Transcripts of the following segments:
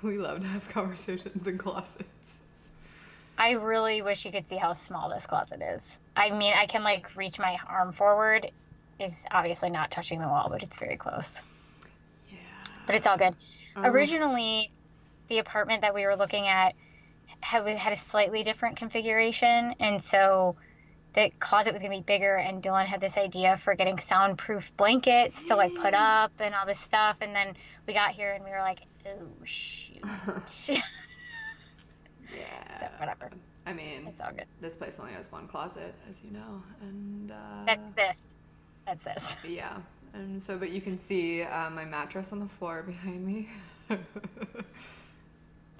We love to have conversations in closets. I really wish you could see how small this closet is. I mean, I can like reach my arm forward. It's obviously not touching the wall, but it's very close. But it's all Yeah. good. Oh, Originally, the apartment that we were looking at had a slightly different configuration, and so the closet was going to be bigger. And Dylan had this idea for getting soundproof blankets to like put up and all this stuff. And then we got here and we were like, oh shoot. So yeah. whatever, I mean, it's all good. this place only has one closet, as you know, and That's this. That's this. yeah. And so, but you can see my mattress on the floor behind me.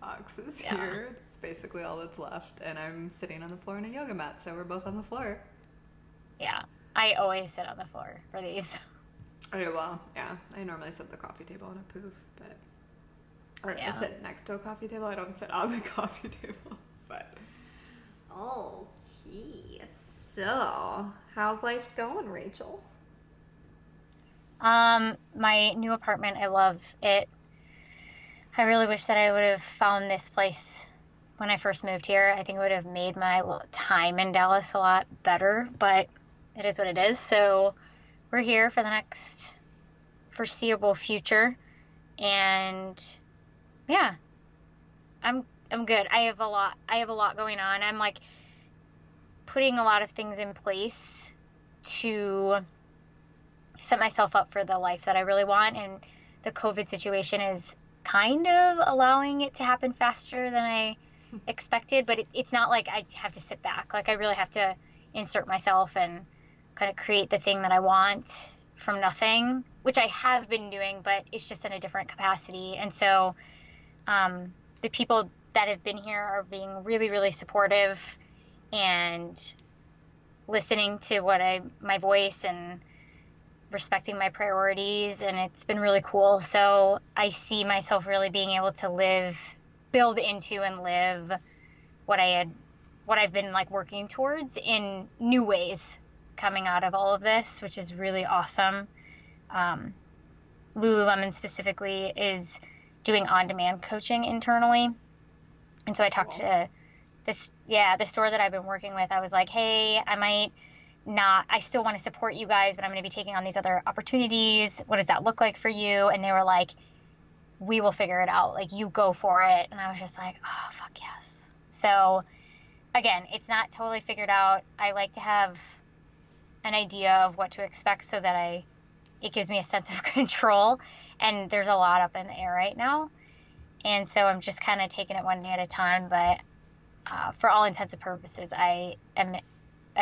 Box is Yeah. here. It's basically all that's left, and I'm sitting on the floor in a yoga mat, so we're both on the floor. Yeah. I always sit on the floor for these. Okay, well, yeah. I normally sit at the coffee table on a poof, but or I Yeah. sit next to a coffee table. I don't sit on the coffee table, but okay. So, how's life going, Rachel? My new apartment, I love it. I really wish that I would have found this place when I first moved here. I think it would have made my time in Dallas a lot better, but it is what it is. So we're here for the next foreseeable future, and yeah, I'm good. I have a lot going on. I'm like putting a lot of things in place to set myself up for the life that I really want, and the COVID situation is kind of allowing it to happen faster than I expected, but it's not like I have to sit back. Like I really have to insert myself and kind of create the thing that I want from nothing, which I have been doing, but it's just in a different capacity. And so the people that have been here are being really, really supportive and listening to my voice and respecting my priorities, and it's been really cool. So I see myself really being able to build into and live what I've been like working towards in new ways coming out of all of this, which is really awesome. Lululemon specifically is doing on-demand coaching internally. And so I talked to the store that I've been working with. I was like, hey, I still want to support you guys, but I'm going to be taking on these other opportunities. What does that look like for you? And they were like, we will figure it out. Like, you go for it. And I was just like, oh, fuck yes. So again, it's not totally figured out. I like to have an idea of what to expect so that it gives me a sense of control. And there's a lot up in the air right now. And so I'm just kind of taking it one day at a time. But for all intents and purposes, I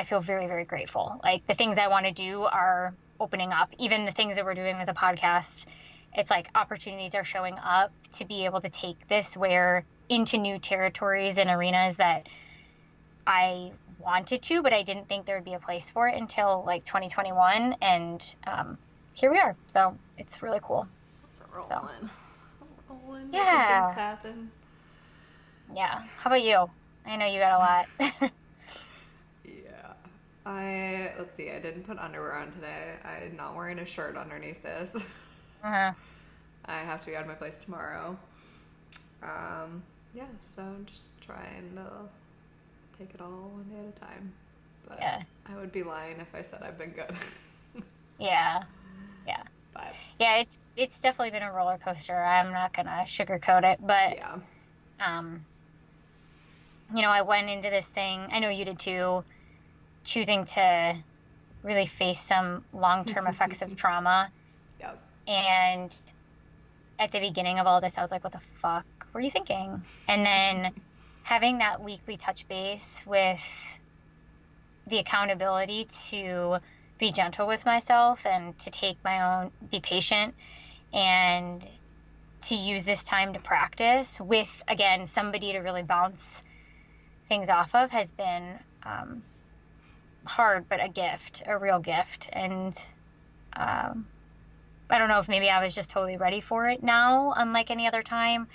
feel very, very grateful. Like the things I want to do are opening up. Even the things that we're doing with the podcast, it's like opportunities are showing up to be able to take this into new territories and arenas that I wanted to, but I didn't think there would be a place for it until like 2021. And here we are. So it's really cool. Rolling. So, Rolling. yeah. Things happen. Yeah. How about you? I know you got a lot. Yeah. Let's see, I didn't put underwear on today. I'm not wearing a shirt underneath this. Uh-huh. I have to be out of my place tomorrow. Yeah, so I'm just trying to take it all one day at a time. But Yeah. I would be lying if I said I've been good. Yeah. Yeah. But Yeah, it's definitely been a roller coaster. I'm not gonna sugarcoat it, but yeah. I went into this thing, I know you did too, choosing to really face some long-term effects of trauma. Yep. And at the beginning of all this, I was like, what the fuck were you thinking? And then having that weekly touch base with the accountability to be gentle with myself and to be patient and to use this time to practice with, again, somebody to really bounce things off of has been hard, but a real gift. And I don't know if maybe I was just totally ready for it now, unlike any other time,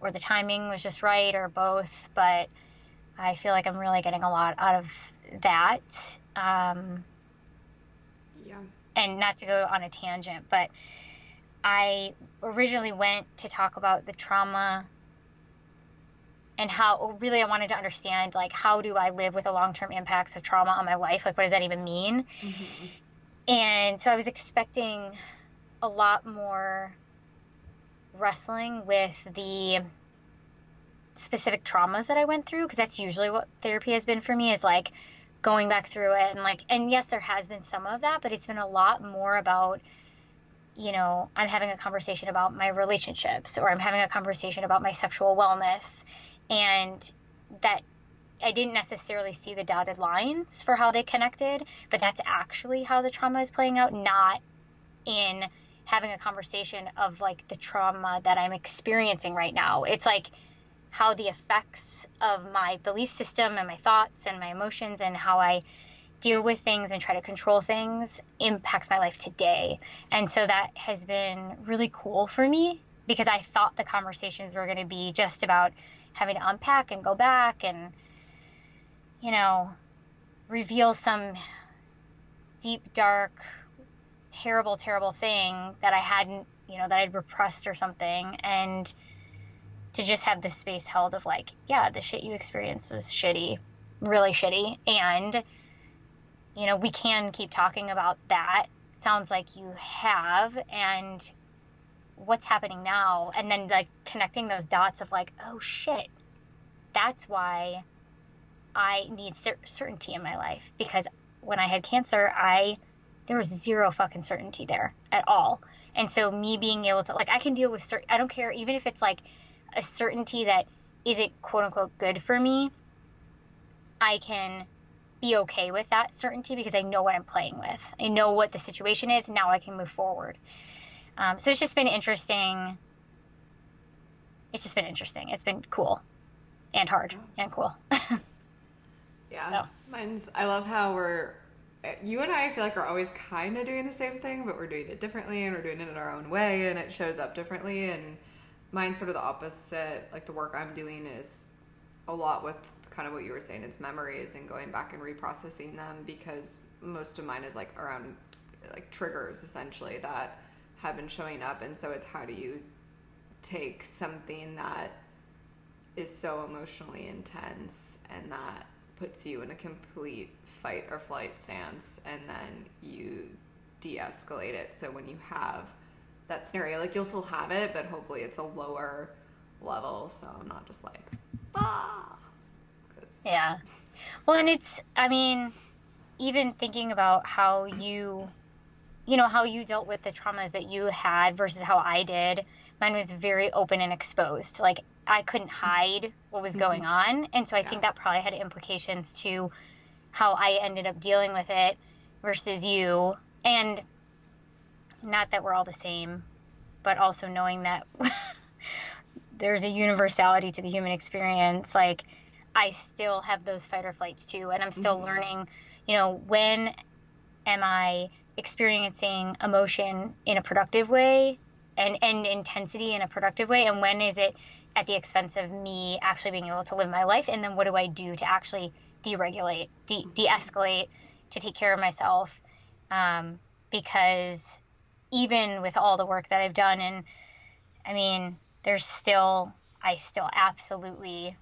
or the timing was just right, or both. But I feel like I'm really getting a lot out of that. Yeah. And not to go on a tangent, but I originally went to talk about the trauma and how really I wanted to understand, like, how do I live with the long-term impacts of trauma on my life? Like, what does that even mean? Mm-hmm. And so I was expecting a lot more wrestling with the specific traumas that I went through, because that's usually what therapy has been for me, is like going back through it and like, and yes, there has been some of that, but it's been a lot more about, you know, I'm having a conversation about my relationships, or I'm having a conversation about my sexual wellness, and that I didn't necessarily see the dotted lines for how they connected, but that's actually how the trauma is playing out, not in having a conversation of like the trauma that I'm experiencing right now. It's like how the effects of my belief system and my thoughts and my emotions and how I deal with things and try to control things impacts my life today. And so that has been really cool for me, because I thought the conversations were going to be just about having to unpack and go back and, you know, reveal some deep, dark, terrible, terrible thing that I hadn't, you know, that I'd repressed or something. And to just have this space held of like, yeah, the shit you experienced was shitty, really shitty. And, you know, we can keep talking about that. Sounds like you have. And what's happening now? And then like connecting those dots of like, oh shit, that's why I need certainty in my life. Because when I had cancer, there was zero fucking certainty there at all. And so me being able to, like, I can deal with I don't care, even if it's like a certainty that isn't quote unquote good for me, I can be okay with that certainty because I know what I'm playing with. I know what the situation is. Now I can move forward. So it's just been interesting. It's just been interesting. It's been cool and hard and cool. Yeah. So. I love how you and I feel like are always kind of doing the same thing, but we're doing it differently and we're doing it in our own way and it shows up differently. And mine's sort of the opposite. Like the work I'm doing is a lot with kind of what you were saying. It's memories and going back and reprocessing them, because most of mine is like around like triggers essentially that have been showing up. And so it's how do you take something that is so emotionally intense and that puts you in a complete fight or flight stance, and then you de-escalate it. So when you have that scenario, like you'll still have it, but hopefully it's a lower level. So I'm not just like, Yeah. Well, and it's, I mean, even thinking about how how you dealt with the traumas that you had versus how I did, mine was very open and exposed. Like I couldn't hide what was going on. And so I think that probably had implications to how I ended up dealing with it versus you. And not that we're all the same, but also knowing that there's a universality to the human experience. Like I still have those fight or flights too. And I'm still learning, when am I experiencing emotion in a productive way and intensity in a productive way? And when is it at the expense of me actually being able to live my life? And then what do I do to actually deregulate, de-escalate, to take care of myself? Because even with all the work that I've done, and I mean, I still absolutely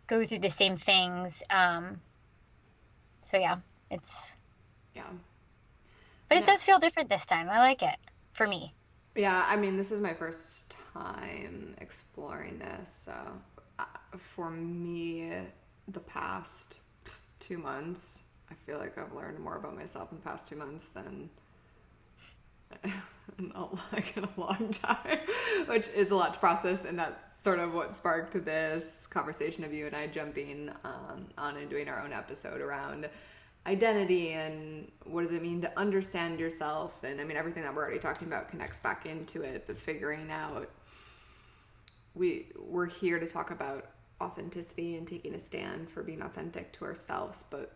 go through the same things. So yeah, but it does feel different this time. I like it, for me. Yeah, I mean, this is my first time exploring this. So for me, the past 2 months, I feel like I've learned more about myself in the past 2 months than in a long time, which is a lot to process. And that's sort of what sparked this conversation of you and I jumping on and doing our own episode around identity and what does it mean to understand yourself. And I mean, everything that we're already talking about connects back into it, but figuring out, we're here to talk about authenticity and taking a stand for being authentic to ourselves, but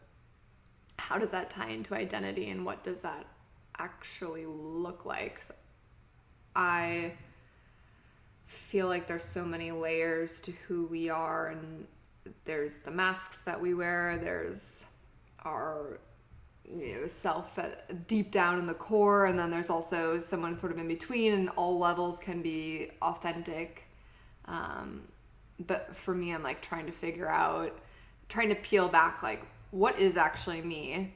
how does that tie into identity and what does that actually look like? So I feel like there's so many layers to who we are, and there's the masks that we wear, there's our self deep down in the core, and then there's also someone sort of in between, and all levels can be authentic. but for me, I'm like trying to peel back, like, what is actually me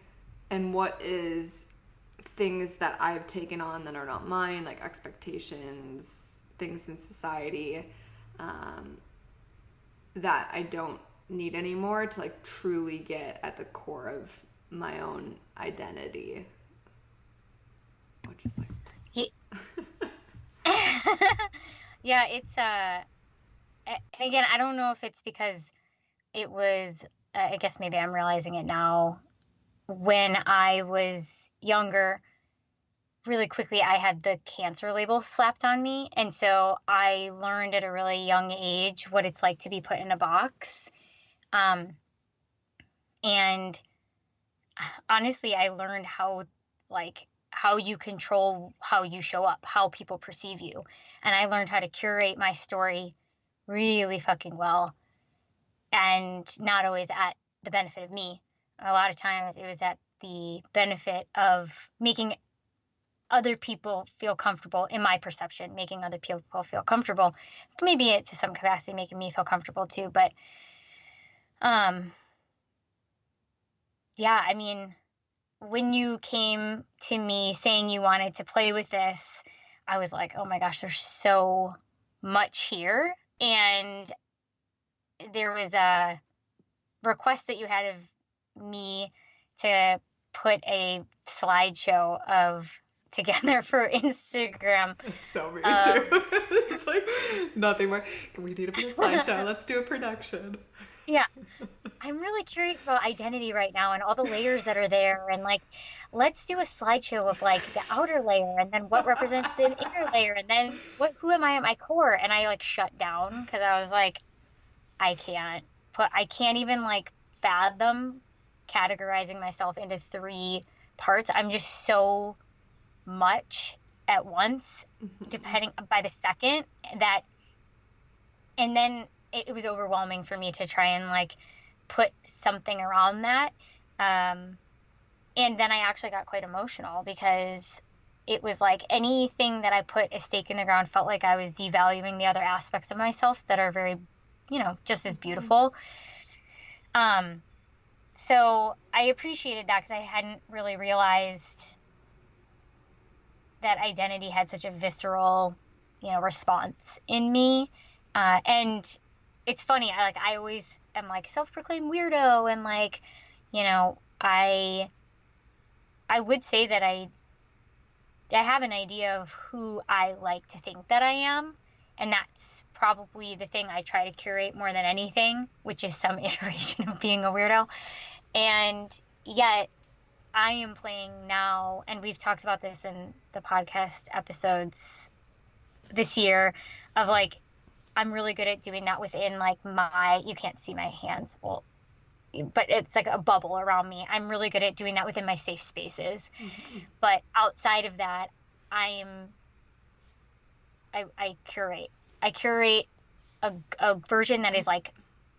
and what is things that I've taken on that are not mine, like expectations, things in society, that I don't need anymore to like truly get at the core of my own identity, which is like yeah, it's and again, I don't know if it's because it was I guess maybe I'm realizing it now. When I was younger, really quickly I had the cancer label slapped on me, and so I learned at a really young age what it's like to be put in a box. And honestly, I learned how you control how you show up, how people perceive you. And I learned how to curate my story really fucking well, and not always at the benefit of me. A lot of times it was at the benefit of making other people feel comfortable, in my perception, making other people feel comfortable. Maybe it to some capacity making me feel comfortable too, but yeah, I mean, when you came to me saying you wanted to play with this, I was like, oh my gosh, there's so much here. And there was a request that you had of me to put a slideshow of together for Instagram. It's so me too. It's like nothing more. We need to put a slideshow. Let's do a production. Yeah. I'm really curious about identity right now and all the layers that are there. And like, let's do a slideshow of like the outer layer and then what represents the inner layer and then who am I at my core? And I like shut down because I was like, I can't even like fathom categorizing myself into 3 parts. I'm just so much at once, depending by the second that, and then it was overwhelming for me to try and like put something around that. And then I actually got quite emotional because it was like anything that I put a stake in the ground felt like I was devaluing the other aspects of myself that are very, just as beautiful. So I appreciated that because I hadn't really realized that identity had such a visceral, response in me. And it's funny. I always am like self-proclaimed weirdo, and like, I would say that I have an idea of who I like to think that I am, and that's probably the thing I try to curate more than anything, which is some iteration of being a weirdo. And yet I am playing now, and we've talked about this in the podcast episodes this year, of like, I'm really good at doing that within like you can't see my hands, well, but it's like a bubble around me. I'm really good at doing that within my safe spaces. Mm-hmm. But outside of that, I curate. I curate a version that is like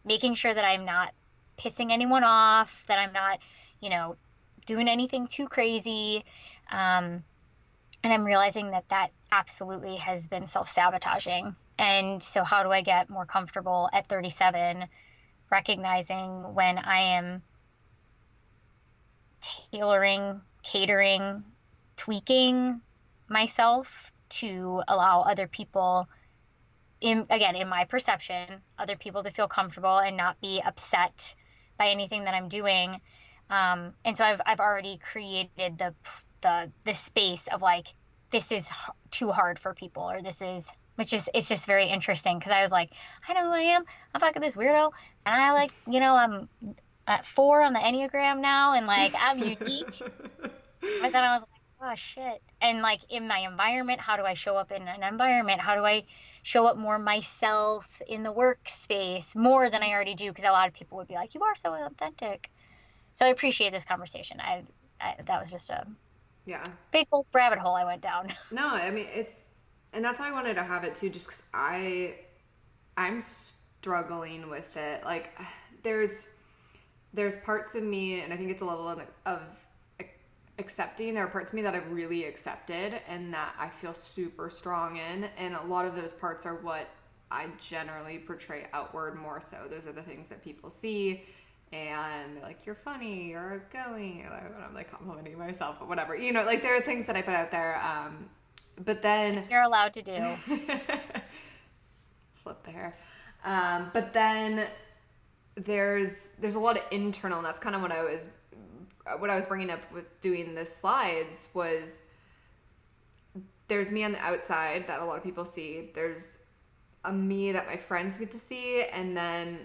making sure that I'm not pissing anyone off, that I'm not, doing anything too crazy. And I'm realizing that absolutely has been self-sabotaging. And so how do I get more comfortable at 37, recognizing when I am tailoring, catering, tweaking myself to allow other people, in my perception, other people to feel comfortable and not be upset by anything that I'm doing. And so I've already created the space of like, this is too hard for people, or it's just very interesting because I was like, I know who I am. I'm fucking this weirdo, and I like, I'm at 4 on the Enneagram now, and like I'm unique. But then I was like, oh shit. And like in my environment, how do I show up in an environment? How do I show up more myself in the workspace more than I already do? Because a lot of people would be like, you are so authentic. So I appreciate this conversation. I that was just a big old rabbit hole I went down. No, I mean, and that's why I wanted to have it too, just because I'm struggling with it. Like, there's parts of me, and I think it's a level of accepting. There are parts of me that I've really accepted and that I feel super strong in, and a lot of those parts are what I generally portray outward more so. Those are the things that people see, and they're like, you're funny, you're outgoing, and I'm like complimenting myself, but whatever. You know, like there are things that I put out there, but then... Which you're allowed to do. Flip the hair. But then there's a lot of internal, and that's kind of what I was bringing up with doing the slides was there's me on the outside that a lot of people see. There's a me that my friends get to see, and then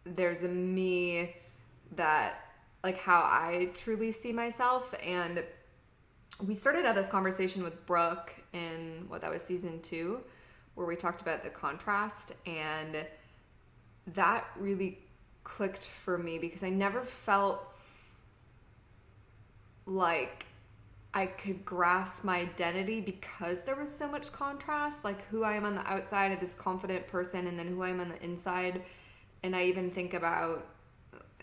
there's a me that, like, how I truly see myself. And we started out this conversation with Brooke in that was season 2, where we talked about the contrast, and that really clicked for me because I never felt like I could grasp my identity because there was so much contrast, like who I am on the outside of this confident person and then who I am on the inside. And I even think about,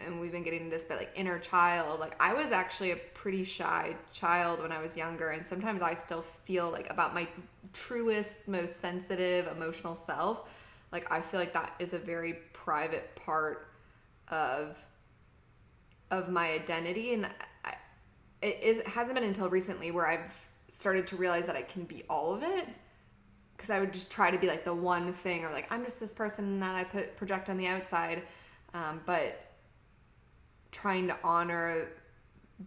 and we've been getting into this, but like inner child, like I was actually a pretty shy child when I was younger, and sometimes I still feel like about my truest, most sensitive, emotional self, like I feel like that is a very private part of my identity. And it hasn't been until recently where I've started to realize that I can be all of it, because I would just try to be like the one thing, or like I'm just this person that I project on the outside, but trying to honor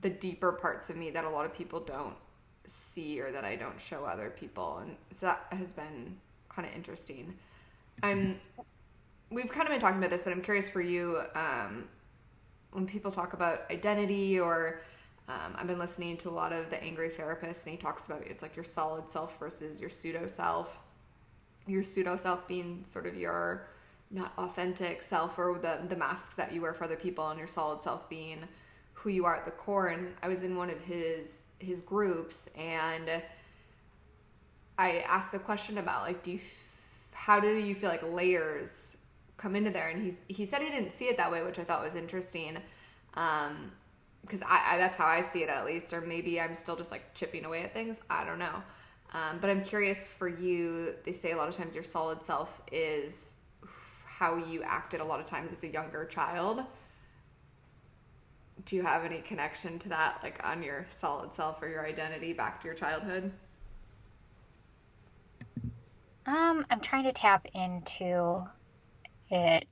the deeper parts of me that a lot of people don't see or that I don't show other people. And so that has been kind of interesting. We've kind of been talking about this, but I'm curious for you, when people talk about identity, or I've been listening to a lot of the Angry Therapist, and he talks about it's like your solid self versus your pseudo self. Your pseudo self being sort of your not authentic self, or the masks that you wear for other people, and your solid self being who you are at the core. And I was in one of his groups, and I asked a question about like, how do you feel like layers come into there? And he said he didn't see it that way, which I thought was interesting. Because I that's how I see it, at least, or maybe I'm still just like chipping away at things. I don't know. But I'm curious for you, they say a lot of times your solid self is how you acted a lot of times as a younger child. Do you have any connection to that, like on your solid self or your identity back to your childhood? I'm trying to tap into it.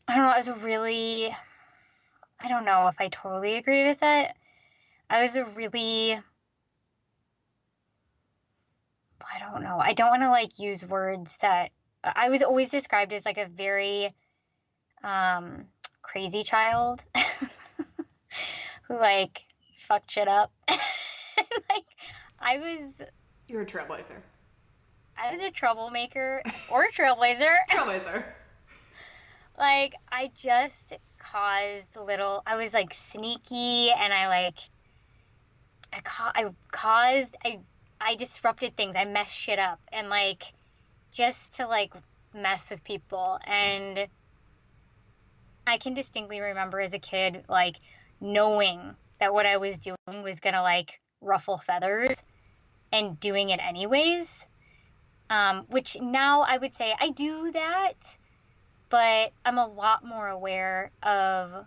I don't know, I don't know if I totally agree with it. I don't know. I don't want to like use words that I was always described as like a very crazy child who like fucked shit up. Like you were a trailblazer. I was a troublemaker or a trailblazer. Trailblazer. Like I just caused I was like sneaky, and I disrupted things. I messed shit up, and like just to like mess with people. And I can distinctly remember as a kid like knowing that what I was doing was gonna like ruffle feathers, and doing it anyways. Which now I would say I do that, but I'm a lot more aware of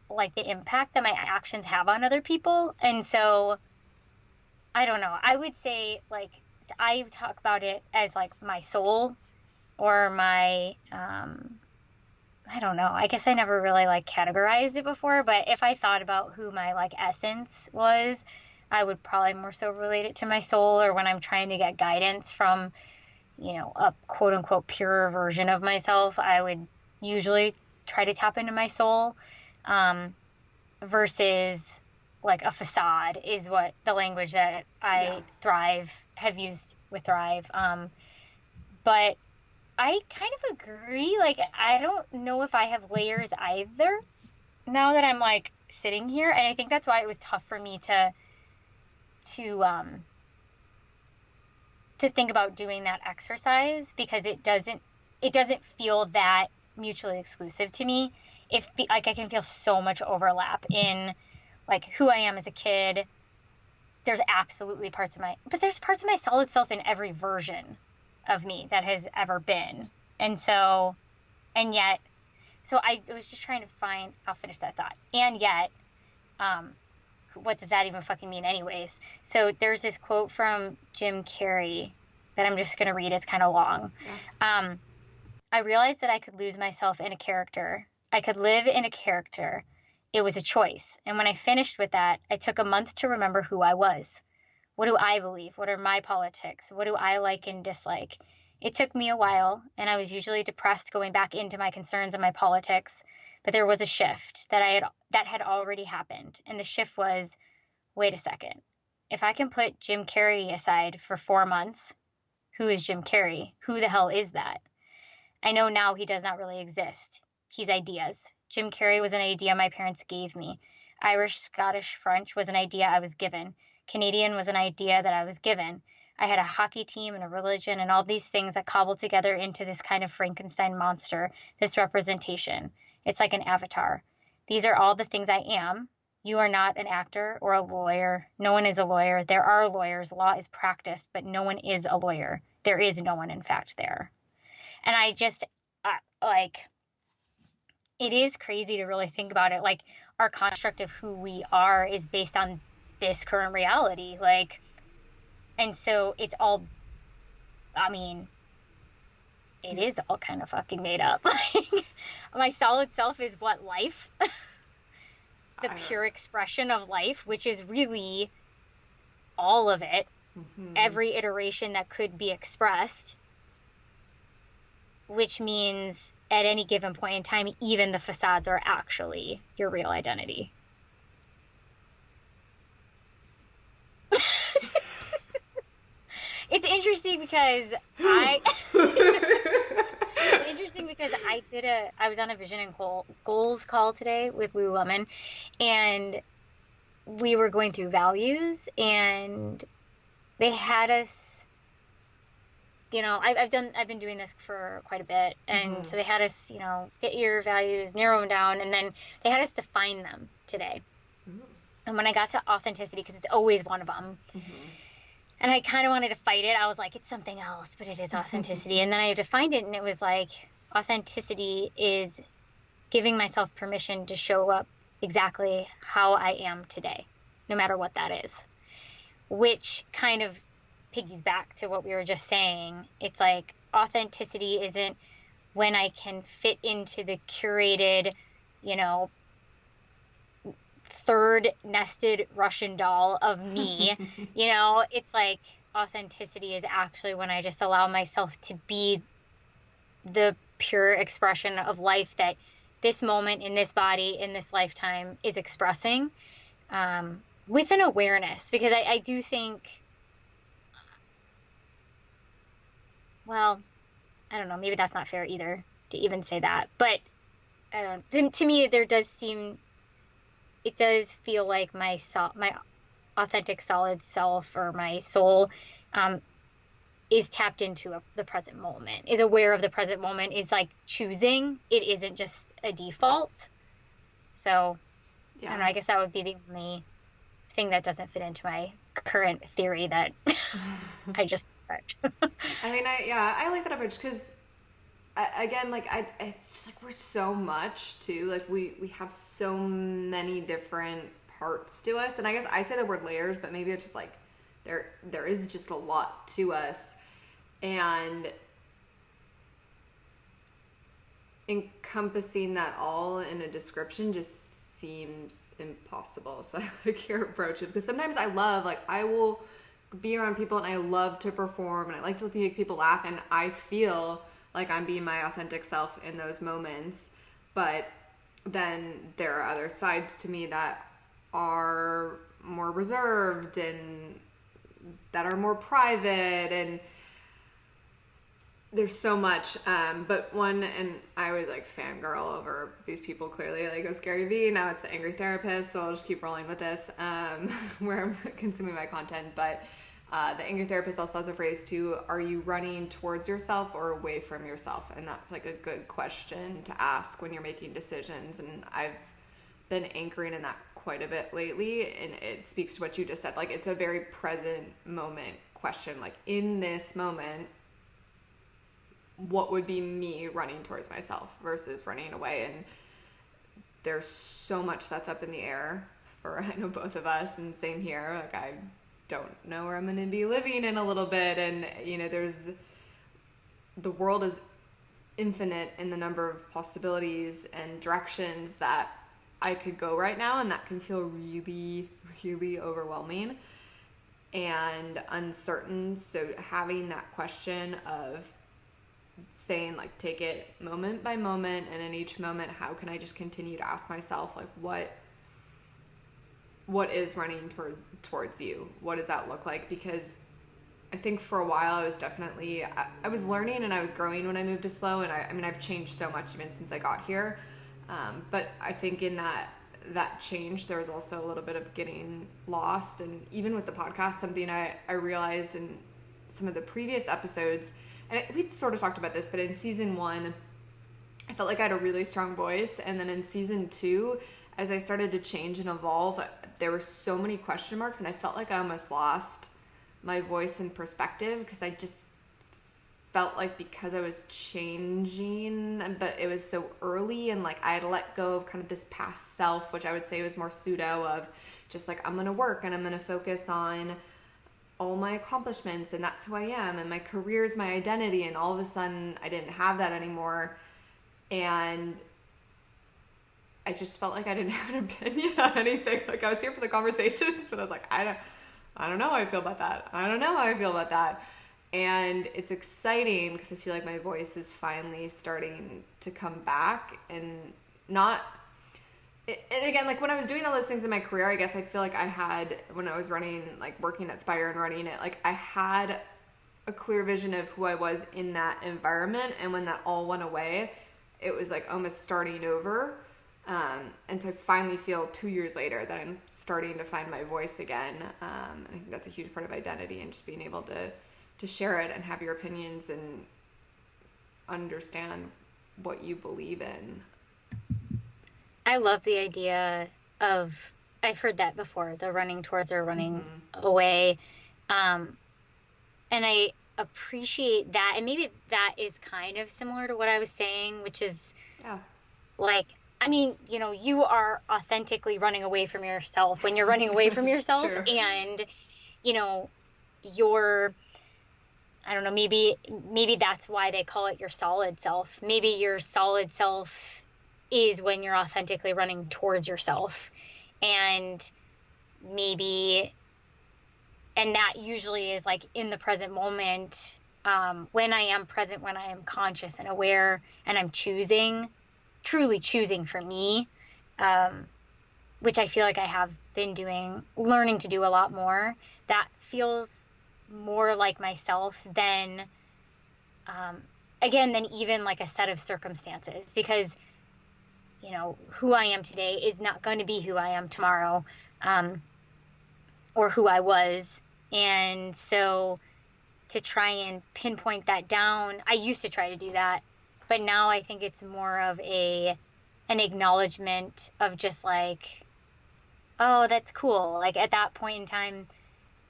like the impact that my actions have on other people. And so I don't know. I would say like I talk about it as like my soul, or my I don't know. I guess I never really like categorized it before, but if I thought about who my like essence was, I would probably more so relate it to my soul. Or when I'm trying to get guidance from, a quote unquote pure version of myself, I would usually try to tap into my soul, versus like a facade is what the language that I have used with Thrive. But I kind of agree. Like, I don't know if I have layers either now that I'm like sitting here. And I think that's why it was tough for me to think about doing that exercise, because it doesn't feel that mutually exclusive to me. Like I can feel so much overlap in like who I am as a kid, there's absolutely there's parts of my solid self in every version of me that has ever been. And so, and yet, so I was just trying to find, I'll finish that thought. And yet, what does that even fucking mean anyways? So there's this quote from Jim Carrey that I'm just going to read. It's kind of long. Yeah. I realized that I could lose myself in a character. I could live in a character. It was a choice. And when I finished with that, I took a month to remember who I was. What do I believe? What are my politics? What do I like and dislike? It took me a while, and I was usually depressed going back into my concerns and my politics. But there was a shift that had already happened. And the shift was, wait a second. If I can put Jim Carrey aside for 4 months, who is Jim Carrey? Who the hell is that? I know now he does not really exist. He's ideas. Jim Carrey was an idea my parents gave me. Irish, Scottish, French was an idea I was given. Canadian was an idea that I was given. I had a hockey team and a religion and all these things that cobbled together into this kind of Frankenstein monster, this representation. It's like an avatar. These are all the things I am. You are not an actor or a lawyer. No one is a lawyer. There are lawyers. Law is practiced, but no one is a lawyer. There is no one, in fact, there. And I just, it is crazy to really think about it. Like, our construct of who we are is based on this current reality. Like, and so it's all, I mean, it is all kind of fucking made up. My solid self is what? Life? The pure expression of life, which is really all of it. Mm-hmm. Every iteration that could be expressed. Which means at any given point in time, even the facades are actually your real identity. It's interesting because I was on a vision and goals call today with Lululemon, and we were going through values, and they had us, you know, I've been doing this for quite a bit, and mm-hmm. so they had us, you know, get your values, narrow them down, and then they had us define them today. Mm-hmm. And when I got to authenticity, because it's always one of them, mm-hmm. and I kind of wanted to fight it. I was like, it's something else, but it is authenticity. And then I defined it, and it was like, authenticity is giving myself permission to show up exactly how I am today, no matter what that is, which kind of piggies back to what we were just saying. It's like authenticity isn't when I can fit into the curated, you know, third nested Russian doll of me. You know, it's like authenticity is actually when I just allow myself to be the pure expression of life that this moment in this body in this lifetime is expressing, with an awareness, because I do think, well, I don't know, maybe that's not fair either to even say that, but I don't, to me, it does feel like my authentic solid self, or my soul, is tapped into the present moment, is aware of the present moment, is like choosing. It isn't just a default. So, yeah. I don't know, I guess that would be the only thing that doesn't fit into my current theory that I just I mean, I like that approach, because again, like, it's just like we're so much too. Like, we have so many different parts to us, and I guess I say the word layers, but maybe it's just like there is just a lot to us, and encompassing that all in a description just seems impossible. So I like your approach, because sometimes I will be around people and I love to perform and I like to make people laugh, and I feel like I'm being my authentic self in those moments, but then there are other sides to me that are more reserved and that are more private, and there's so much, but one, and I always like fangirl over these people, clearly, like it was Gary Vee, now it's the angry therapist, so I'll just keep rolling with this, where I'm consuming my content, but the angry therapist also has a phrase too, are you running towards yourself or away from yourself? And that's like a good question to ask when you're making decisions, and I've been anchoring in that quite a bit lately, and it speaks to what you just said. Like, it's a very present moment question. Like, in this moment, what would be me running towards myself versus running away? And there's so much that's up in the air for, I know, both of us, and same here. Like, I don't know where I'm going to be living in a little bit, and the world is infinite in the number of possibilities and directions that I could go right now, and that can feel really, really overwhelming and uncertain. So having that question of saying, like, take it moment by moment, and in each moment, how can I just continue to ask myself, like, what is running towards you? What does that look like? Because I think for a while I was definitely, I was learning and I was growing when I moved to SLO, and I mean, I've changed so much even since I got here. But I think in that change, there was also a little bit of getting lost. And even with the podcast, something I realized in some of the previous episodes, and we sort of talked about this, but in season 1, I felt like I had a really strong voice. And then in season 2, as I started to change and evolve, there were so many question marks, and I felt like I almost lost my voice and perspective, because I just felt like, because I was changing, but it was so early, and like I had let go of kind of this past self, which I would say was more pseudo, of just like, I'm going to work and I'm going to focus on all my accomplishments, and that's who I am, and my career is my identity. And all of a sudden I didn't have that anymore, and I just felt like I didn't have an opinion on anything. Like, I was here for the conversations, but I was like, I don't know how I feel about that. I don't know how I feel about that. And it's exciting because I feel like my voice is finally starting to come back, and not, and again, like when I was doing all those things in my career, I guess I feel like I had, when I was running, like working at Spire and running it, like I had a clear vision of who I was in that environment. And when that all went away, it was like almost starting over. And so I finally feel 2 years later that I'm starting to find my voice again. I think that's a huge part of identity, and just being able to share it and have your opinions and understand what you believe in. I love the idea of, I've heard that before, the running towards or running away. And I appreciate that. And maybe that is kind of similar to what I was saying, which is like, I mean, you are authentically running away from yourself when you're running away from yourself. And, you're, I don't know, maybe that's why they call it your solid self. Maybe your solid self is when you're authentically running towards yourself. And that usually is like in the present moment, when I am present, when I am conscious and aware, and I'm truly choosing for me, which I feel like I have been learning to do a lot more. That feels more like myself than even like a set of circumstances, because who I am today is not going to be who I am tomorrow, or who I was. And so to try and pinpoint that down, I used to try to do that, but now I think it's more of an acknowledgement of just like, oh, that's cool. Like at that point in time,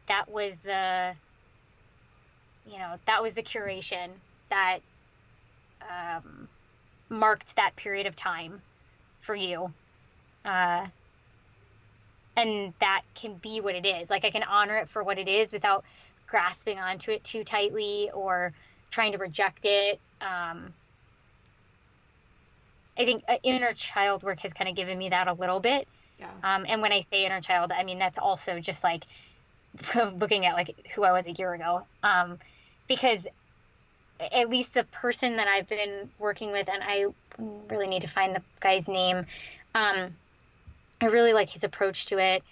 that was the curation that marked that period of time for you. And that can be what it is. Like I can honor it for what it is without grasping onto it too tightly or trying to reject it. I think inner child work has kind of given me that a little bit. Yeah. And when I say inner child, I mean, that's also just like looking at like who I was a year ago. Because at least the person that I've been working with, and I really need to find the guy's name. I really like his approach to it,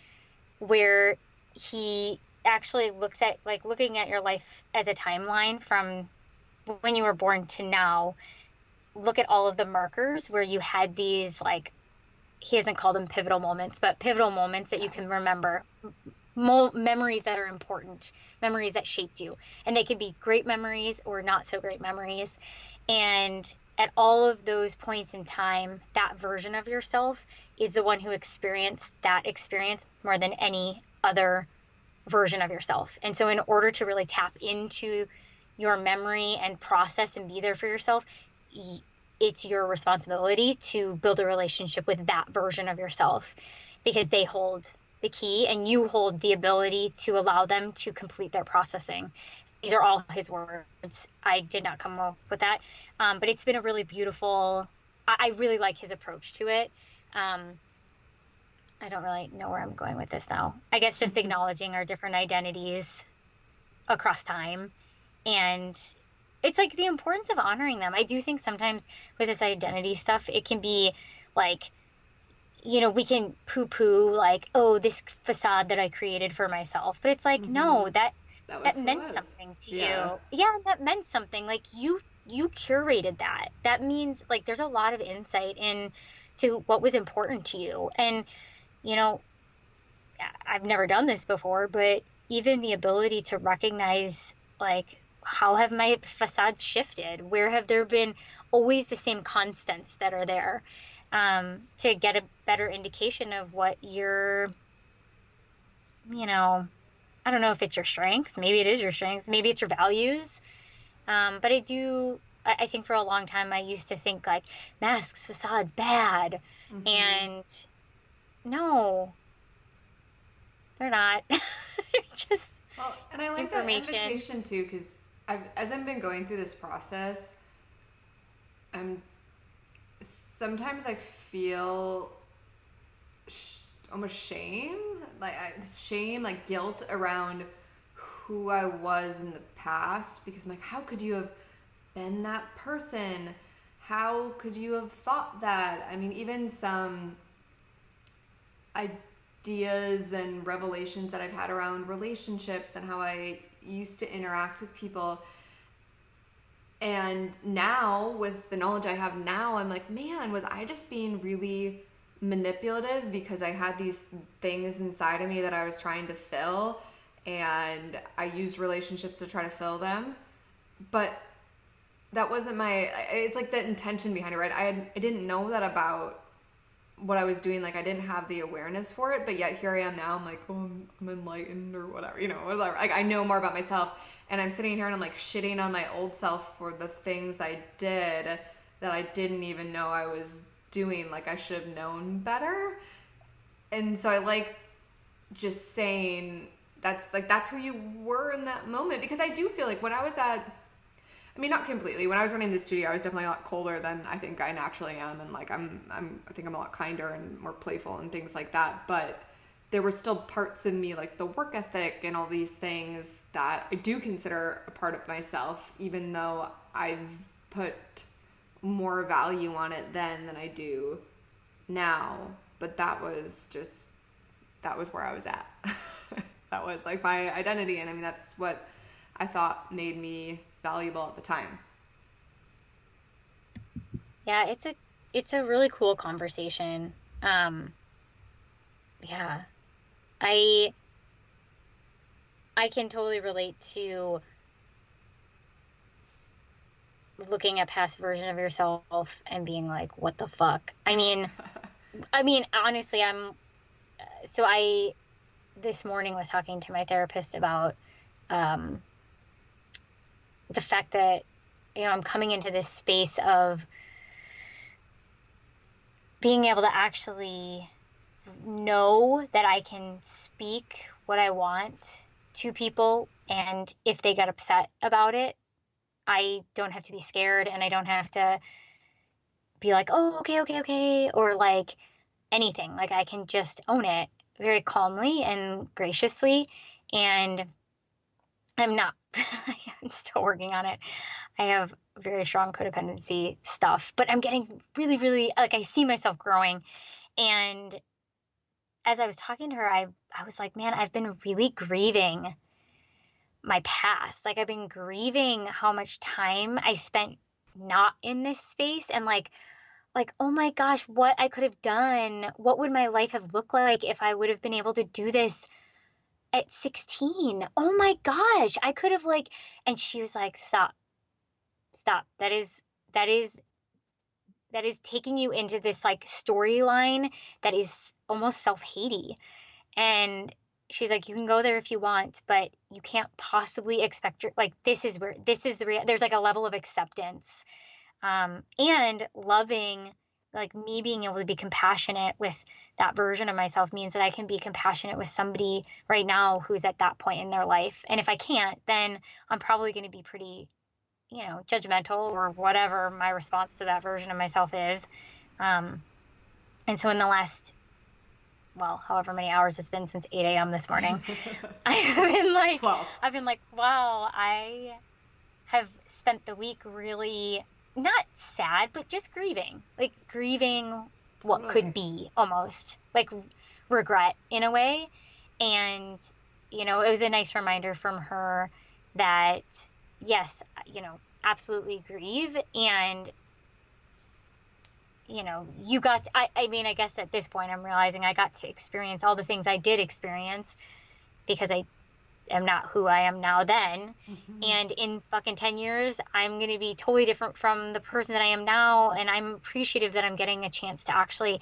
where he actually looks at like looking at your life as a timeline from when you were born to now. Look at all of the markers where you had these, like, he hasn't called them pivotal moments, but pivotal moments that you can remember, memories that are important, memories that shaped you. And they could be great memories or not so great memories. And at all of those points in time, that version of yourself is the one who experienced that experience more than any other version of yourself. And so in order to really tap into your memory and process and be there for yourself, it's your responsibility to build a relationship with that version of yourself, because they hold the key and you hold the ability to allow them to complete their processing. These are all his words. I did not come up with that. But it's been a really beautiful, I really like his approach to it. I don't really know where I'm going with this now. I guess just acknowledging our different identities across time. And it's like the importance of honoring them. I do think sometimes with this identity stuff, it can be like, you know, we can poo-poo like, oh, this facade that I created for myself. But it's like, no, that meant something to you. Yeah, that meant something. Like you curated that. That means like there's a lot of insight into what was important to you. And, you know, I've never done this before, but even the ability to recognize like, how have my facades shifted? Where have there been always the same constants that are there? To get a better indication of what your, you know, I don't know if it's your strengths. Maybe it is your strengths. Maybe it's your values. But I think for a long time, I used to think like masks, facades, bad. Mm-hmm. And no, they're not. They're just and I like that invitation too, because as I've been going through this process, sometimes I feel almost shame, like guilt around who I was in the past, because I'm like, how could you have been that person? How could you have thought that? I mean, even some ideas and revelations that I've had around relationships and how I used to interact with people. And now, with the knowledge I have now, I'm like, man, was I just being really manipulative because I had these things inside of me that I was trying to fill, and I used relationships to try to fill them. But that wasn't it's like the intention behind it, right? I didn't know that about what I was doing. Like, I didn't have the awareness for it, but yet here I am now. I'm like, oh, I'm enlightened or whatever, whatever. Like, I know more about myself, and I'm sitting here and I'm like shitting on my old self for the things I did that I didn't even know I was doing. Like, I should have known better. And so I like just saying that's who you were in that moment, because I do feel like when I was not completely. When I was running the studio, I was definitely a lot colder than I think I naturally am, and like I think I'm a lot kinder and more playful and things like that. But there were still parts of me, like the work ethic and all these things, that I do consider a part of myself, even though I've put more value on it then than I do now. But that was where I was at. That was like my identity, and I mean that's what I thought made me valuable at the time. Yeah, it's a really cool conversation. Yeah. I can totally relate to looking at past version of yourself and being like, what the fuck? I mean, honestly, I this morning was talking to my therapist about the fact that, I'm coming into this space of being able to actually know that I can speak what I want to people, and if they get upset about it, I don't have to be scared, and I don't have to be like, oh, okay, or like anything. Like, I can just own it very calmly and graciously, and I'm still working on it. I have very strong codependency stuff, but I'm getting really, really, like, I see myself growing. And as I was talking to her, I was like, man, I've been really grieving my past. Like, I've been grieving how much time I spent not in this space, and like, oh my gosh, what I could have done. What would my life have looked like if I would have been able to do this at 16? Oh my gosh, I could have and she was like, stop. That is is taking you into this like storyline that is almost self-hatey. And she's like, you can go there if you want, but you can't possibly expect this is there's like a level of acceptance, and loving, like me being able to be compassionate with that version of myself means that I can be compassionate with somebody right now who's at that point in their life. And if I can't, then I'm probably going to be pretty, judgmental or whatever my response to that version of myself is. And so in the last, well, however many hours it's been since 8 a.m. this morning, I've been like, wow, I have spent the week really not sad, but just grieving what could be, almost like regret in a way. And, it was a nice reminder from her that, yes, absolutely grieve. And, you got to, I guess at this point I'm realizing I got to experience all the things I did experience because I am not who I am now then. Mm-hmm. And in fucking 10 years, I'm going to be totally different from the person that I am now. And I'm appreciative that I'm getting a chance to actually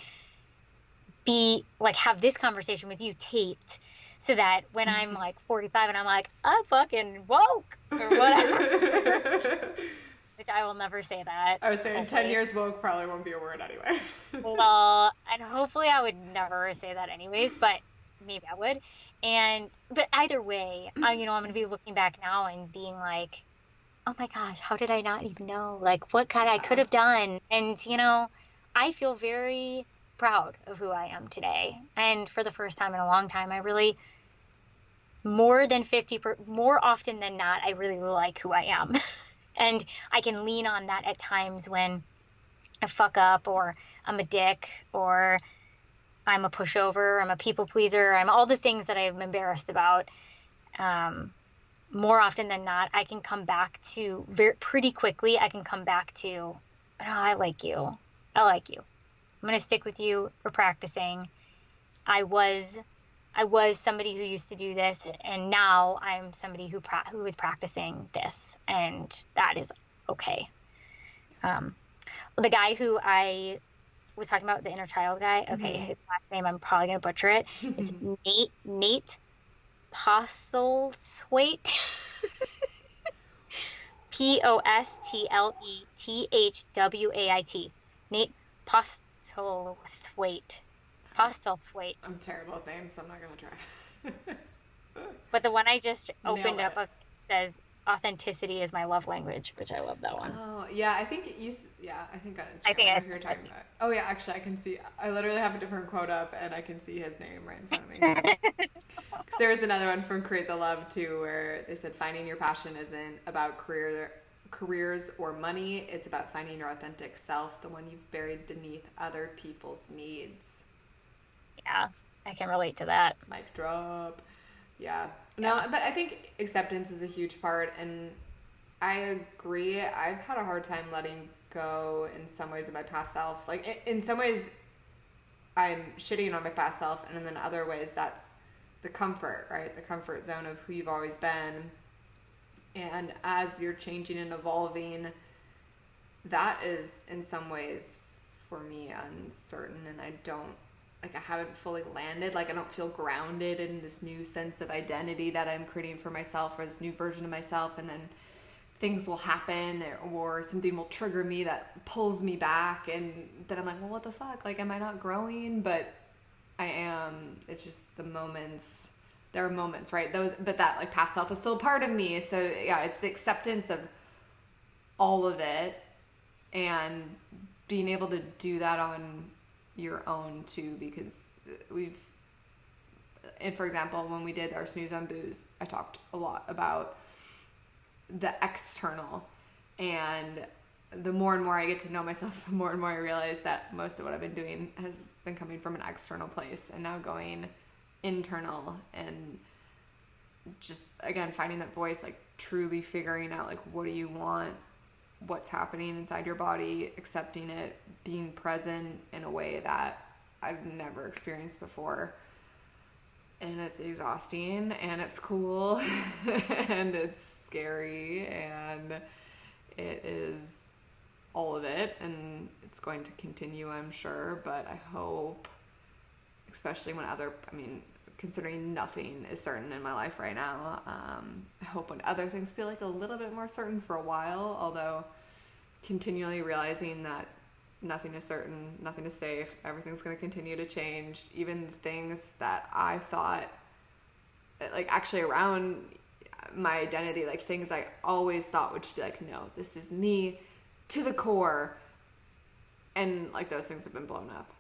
be like, have this conversation with you taped so that when I'm like 45 and I'm like, I'm fucking woke or whatever, which I will never say that. I was saying hopefully. 10 years woke probably won't be a word anyway. Well, and hopefully I would never say that anyways, but maybe I would. But either way, I'm going to be looking back now and being like, oh my gosh, how did I not even know? Like, what I could have done? And, I feel very proud of who I am today. And for the first time in a long time, I really, more often than not, I really like who I am. And I can lean on that at times when I fuck up or I'm a dick or I'm a pushover, I'm a people pleaser, I'm all the things that I'm embarrassed about. More often than not, I can come back to pretty quickly. I can come back to, oh, I like you. I'm going to stick with you. We're practicing. I was somebody who used to do this, and now I'm somebody who is practicing this, and that is okay. The guy who I was talking about, the inner child guy. Okay, mm-hmm. His last name, I'm probably going to butcher it. It's Nate Postlethwaite. Postlethwaite. Nate Postlethwaite. I'm terrible at names, so I'm not going to try. But the one I just opened up says, authenticity is my love language, which I love that one. Oh, yeah, I think on Instagram, I think I know who you're talking about. Oh, yeah, actually, I can see, I literally have a different quote up, and I can see his name right in front of me. Because there was another one from Create the Love, too, where they said, finding your passion isn't about careers or money, it's about finding your authentic self, the one you've buried beneath other people's needs. Yeah, I can relate to that. Mic drop. Yeah. No, but I think acceptance is a huge part, and I agree. I've had a hard time letting go in some ways of my past self. Like, in some ways, I'm shitting on my past self, and in other ways, that's the comfort, right? The comfort zone of who you've always been. And as you're changing and evolving, that is, in some ways, for me, uncertain, and I haven't fully landed. Like, I don't feel grounded in this new sense of identity that I'm creating for myself, or this new version of myself, and then things will happen or something will trigger me that pulls me back, and then I'm like, well, what the fuck? Like, am I not growing? But I am. It's just the moments. There are moments, right? But that, like, past self is still a part of me. So, yeah, it's the acceptance of all of it and being able to do that on your own too, because and for example, when we did our snooze on booze, I talked a lot about the external, and the more and more I get to know myself, the more and more I realize that most of what I've been doing has been coming from an external place, and now going internal and just, again, finding that voice, like truly figuring out, like, what do you want, what's happening inside your body, accepting it, being present in a way that I've never experienced before. And it's exhausting, and it's cool, and it's scary, and it is all of it, and it's going to continue, I'm sure, but I hope, especially when considering nothing is certain in my life right now, I hope when other things feel like a little bit more certain for a while, although continually realizing that nothing is certain, nothing is safe, everything's going to continue to change. Even things that I thought, like actually around my identity, like things I always thought would just be like, no, this is me to the core. And like those things have been blown up.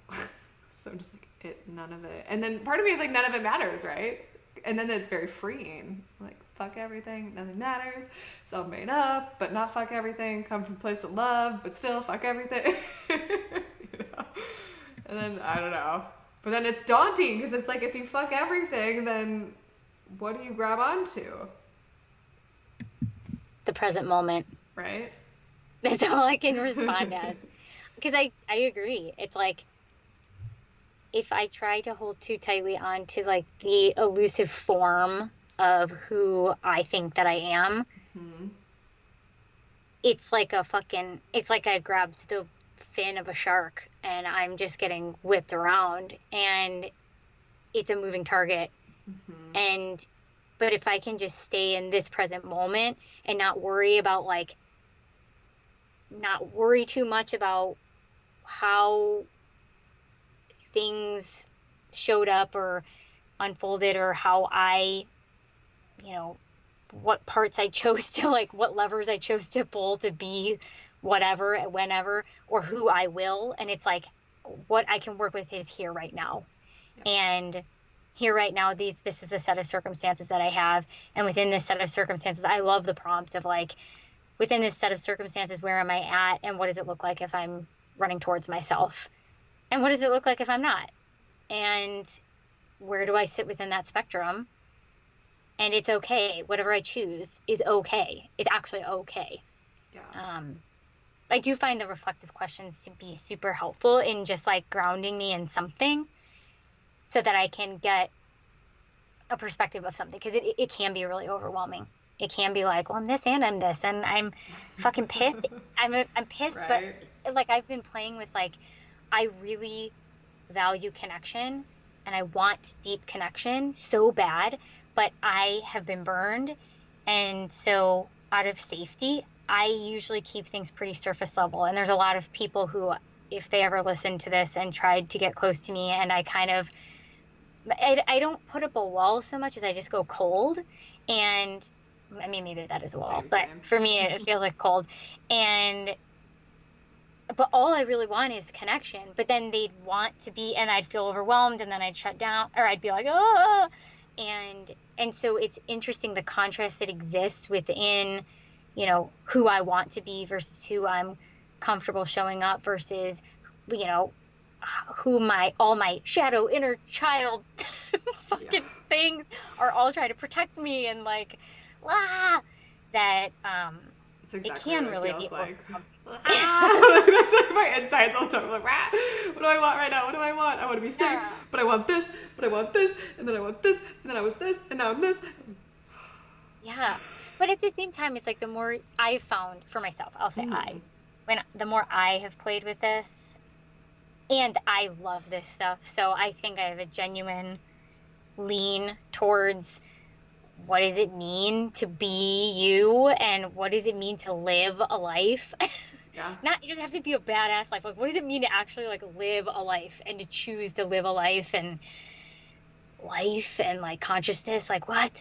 So I'm just like, none of it. And then part of me is like, none of it matters, right? And then it's very freeing. Like, fuck everything, nothing matters. It's all made up, but not fuck everything. Come from a place of love, but still fuck everything. You know? And then, I don't know. But then it's daunting because it's like, if you fuck everything, then what do you grab onto? The present moment. Right? That's all I can respond as. Because I agree. It's like, if I try to hold too tightly on to like the elusive form of who I think that I am, mm-hmm. It's like I grabbed the fin of a shark and I'm just getting whipped around and it's a moving target. Mm-hmm. But if I can just stay in this present moment and not worry too much about how things showed up or unfolded or how I, what parts I chose to, like, what levers I chose to pull to be whatever, whenever, or who I will. And it's like, what I can work with is here right now. Yeah. And here right now, this is a set of circumstances that I have. And within this set of circumstances, I love the prompt of like, within this set of circumstances, where am I at? And what does it look like if I'm running towards myself? And what does it look like if I'm not? And where do I sit within that spectrum? And it's okay. Whatever I choose is okay. It's actually okay. Yeah. I do find the reflective questions to be super helpful in just like grounding me in something so that I can get a perspective of something. Because it can be really overwhelming. It can be like, well, I'm this and I'm this. And I'm fucking pissed. I'm pissed. Right. But like I've been playing with like, I really value connection and I want deep connection so bad, but I have been burned. And so out of safety, I usually keep things pretty surface level. And there's a lot of people who, if they ever listened to this and tried to get close to me, and I I don't put up a wall so much as I just go cold. And I mean, maybe that is a wall, but for me, it feels like cold. But all I really want is connection. But then they'd want to be, and I'd feel overwhelmed, and then I'd shut down, or I'd be like, oh. And so it's interesting the contrast that exists within, who I want to be versus who I'm comfortable showing up versus, who all my shadow inner child fucking things are all trying to protect me and like, that exactly it can really be like. That's like my insides all the time. I'm like, what do I want right now? What do I want? I want to be safe, but I want this, but I want this, and then I want this, and then I was this, and now I'm this. Yeah. But at the same time, it's like the more I've found for myself, I'll say the more I have played with this, and I love this stuff. So I think I have a genuine lean towards what does it mean to be you and what does it mean to live a life? Yeah. You don't have to be a badass life. Like, what does it mean to actually like live a life and to choose to live a life and like consciousness? Like what?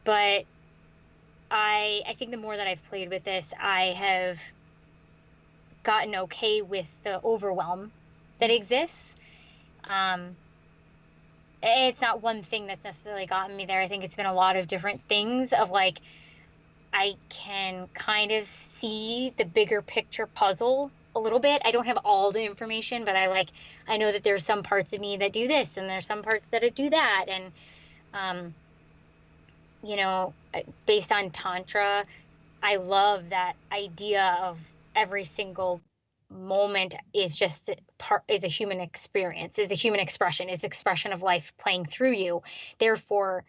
But I think the more that I've played with this, I have gotten okay with the overwhelm that exists. It's not one thing that's necessarily gotten me there. I think it's been a lot of different things of like, I can kind of see the bigger picture puzzle a little bit. I don't have all the information, but I know that there's some parts of me that do this and there's some parts that do that. And, based on Tantra, I love that idea of every single moment is just is a human experience, is a human expression, is expression of life playing through you. Therefore,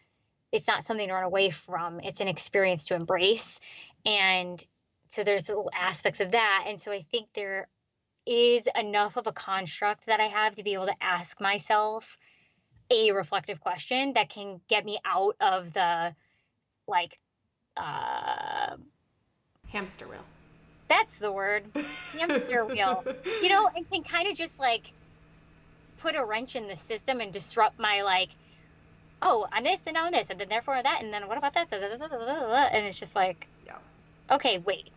it's not something to run away from. It's an experience to embrace. And so there's little aspects of that. And so I think there is enough of a construct that I have to be able to ask myself a reflective question that can get me out of the like hamster wheel. That's the word. Hamster wheel. You know, and can kind of just like put a wrench in the system and disrupt my like, oh, I'm this and now I'm this, and then therefore that, and then what about that? And it's just like, yeah. Okay, wait.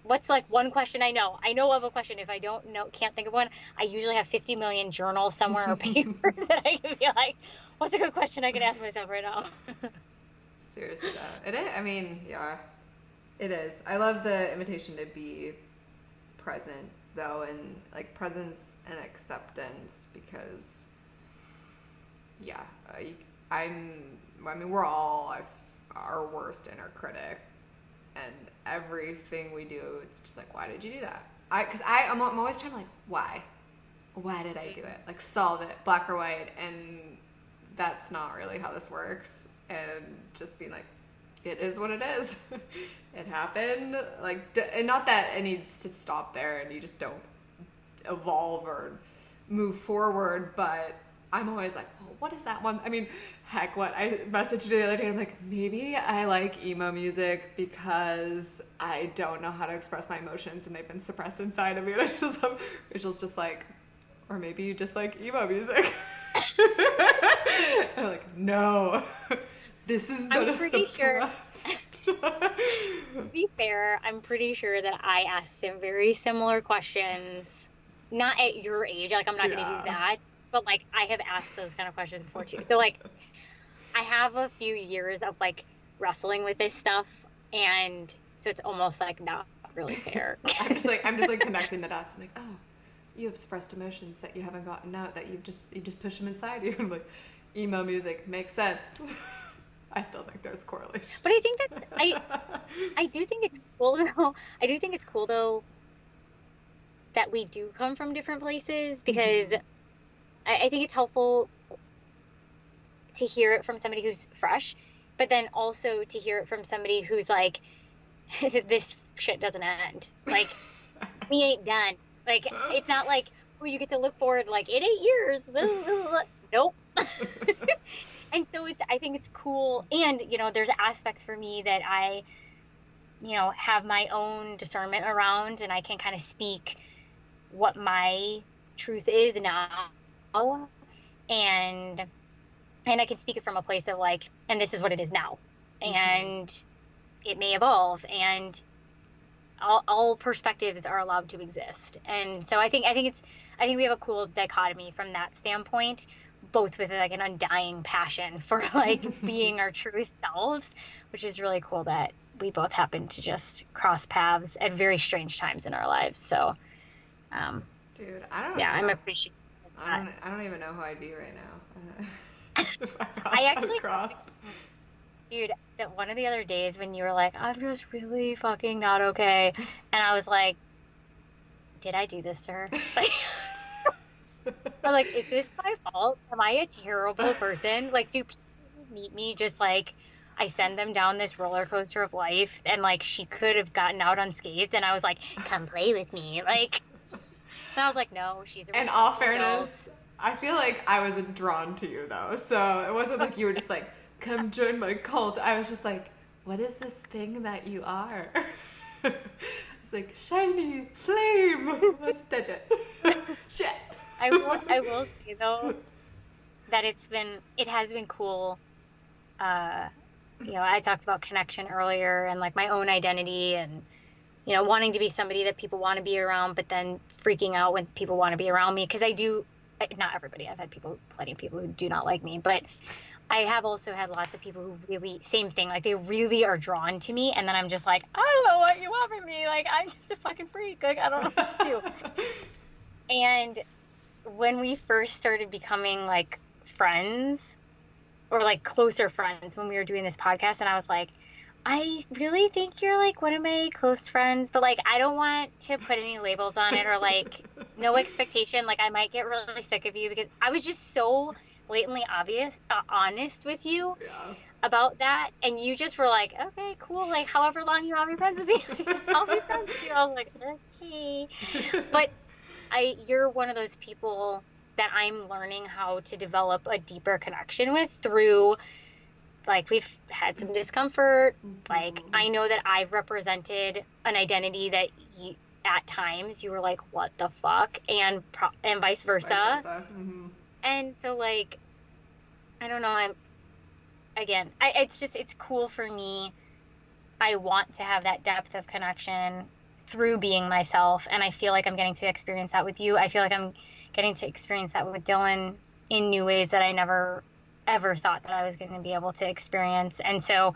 What's like one question I know? I know of a question. If I don't know, can't think of one, I usually have 50 million journals somewhere or papers that I can be like, what's a good question I can ask myself right now? Seriously, though. It is. I mean, yeah, it is. I love the invitation to be present, though, and like presence and acceptance, because, yeah, I mean, we're all our worst inner critic. And everything we do, it's just like, why did you do that? Because I'm always trying to like, why did I do it? Like solve it, black or white, and that's not really how this works. And just being like, it is what it is. It happened. Like, and not that it needs to stop there, and you just don't evolve or move forward, but I'm always like, well, what is that one? I mean, heck, what I messaged you the other day, I'm like, maybe I like emo music because I don't know how to express my emotions and they've been suppressed inside of me. And Rachel's just like, or maybe you just like emo music. And I'm like, no, this is gonna suppressed. To be fair, I'm pretty sure that I asked him very similar questions. Not at your age, like I'm not gonna do that. But, like, I have asked those kind of questions before, too. So, like, I have a few years of, like, wrestling with this stuff. And so it's almost, like, not really fair. I'm just like connecting the dots. I'm like, oh, you have suppressed emotions that you haven't gotten out, that you just push them inside you. I'm like, emo music makes sense. I still think there's correlation. But I think that, I do think it's cool, though. I do think it's cool, though, that we do come from different places, because I think it's helpful to hear it from somebody who's fresh, but then also to hear it from somebody who's like, this shit doesn't end. Like, we ain't done. Like, it's not like, oh, you get to look forward like in 8 years. Nope. And so I think it's cool. And, you know, there's aspects for me that I, you know, have my own discernment around, and I can kind of speak what my truth is now. And I can speak it from a place of like, and this is what it is now, and it may evolve, and all perspectives are allowed to exist. And so I think we have a cool dichotomy from that standpoint, both with like an undying passion for like being our true selves, which is really cool that we both happen to just cross paths at very strange times in our lives. So dude, I don't know. Yeah, I'm appreciative. I don't even know who I'd be right now. If I actually crossed. Dude, that one of the other days when you were like, I'm just really fucking not okay, and I was like, did I do this to her? Like, I'm like, is this my fault? Am I a terrible person? Like, do people meet me just like I send them down this roller coaster of life, and like she could have gotten out unscathed, and I was like, come play with me, like. And I was like, no, she's a. In all fairness, I feel like I was drawn to you though, so it wasn't like you were just like, come join my cult. I was just like, what is this thing that you are? It's like shiny flame. Let's touch it. Shit. I will say though that it has been cool. You know, I talked about connection earlier, and like my own identity, and you know, wanting to be somebody that people want to be around, but then freaking out when people want to be around me. Because I do, not everybody. I've had plenty of people who do not like me, but I have also had lots of people who really, same thing, like they really are drawn to me, and then I'm just like, I don't know what you want from me. Like, I'm just a fucking freak. Like, I don't know what to do. And when we first started becoming like friends, or like closer friends, when we were doing this podcast, and I was like, I really think you're like one of my close friends, but like I don't want to put any labels on it, or like no expectation. Like I might get really sick of you, because I was just so blatantly honest with you. Yeah. about that, and you just were like, okay, cool, like however long you want to be friends with me, I'll be friends with you. I was like, okay. But you're one of those people that I'm learning how to develop a deeper connection with through, like, we've had some discomfort. Like, I know that I've represented an identity that you, at times you were like, what the fuck? And vice versa. Mm-hmm. And so, like, I don't know, it's cool for me. I want to have that depth of connection through being myself, and I feel like I'm getting to experience that with you. I feel like I'm getting to experience that with Dylan in new ways that I never ever thought that I was going to be able to experience. And so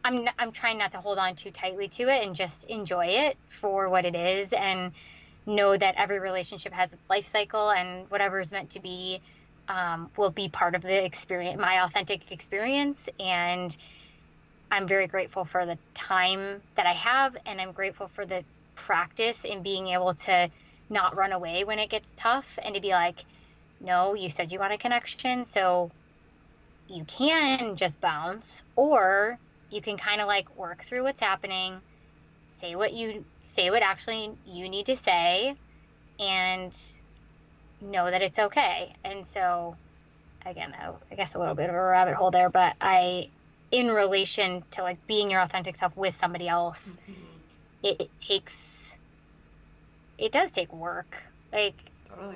I'm trying not to hold on too tightly to it and just enjoy it for what it is, and know that every relationship has its life cycle, and whatever is meant to be will be part of the experience, my authentic experience. And I'm very grateful for the time that I have, and I'm grateful for the practice in being able to not run away when it gets tough, and to be like, no, you said you want a connection, so you can just bounce, or you can kind of like work through what's happening, say what actually you need to say, and know that it's okay. And so, again, I guess a little bit of a rabbit hole there, but in relation to like being your authentic self with somebody else, it does take work. Like, totally.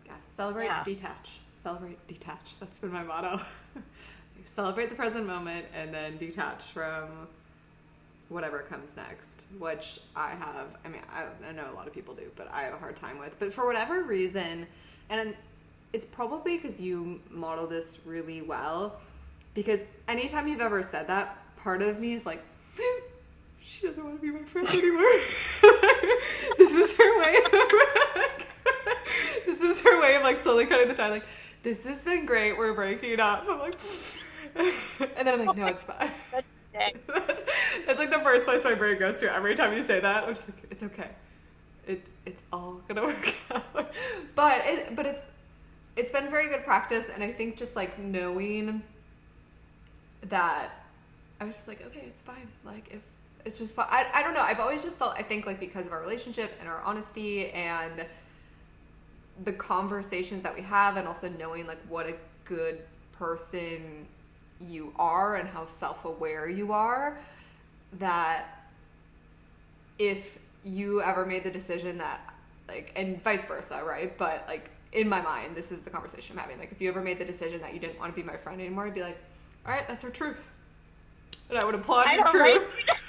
Yeah. Celebrate, detach. Celebrate, detach. That's been my motto. Celebrate the present moment and then detach from whatever comes next, which I know a lot of people do, but I have a hard time with. But for whatever reason, and it's probably because you model this really well, because anytime you've ever said that, part of me is like, she doesn't want to be my friend anymore. This is her way of like slowly cutting the tie. Like, this has been great, we're breaking up. I'm like, and then I'm like, no, it's fine. That's like the first place my brain goes to every time you say that. I'm just like, it's okay. It's all gonna work out. But it's been very good practice, and I think just like knowing that, I was just like, okay, it's fine. Like, if it's just fine. I don't know. I've always just felt, I think, like, because of our relationship and our honesty and the conversations that we have, and also knowing like what a good person you are and how self-aware you are, that if you ever made the decision that, like, and vice versa, right? But like, in my mind, this is the conversation I'm having. Like, if you ever made the decision that you didn't want to be my friend anymore, I'd be like, all right, that's our truth. And I would applaud your truth.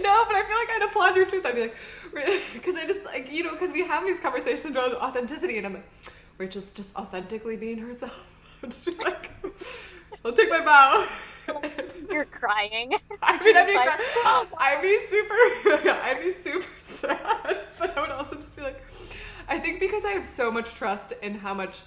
No, but I feel like I'd applaud your truth. I'd be like, because I just, like, you know, because we have these conversations about authenticity, and I'm like, Rachel's just authentically being herself. I'm just like, I'll take my bow. You're crying. I mean, I'd be super sad, but I would also just be like, I think because I have so much trust in how much,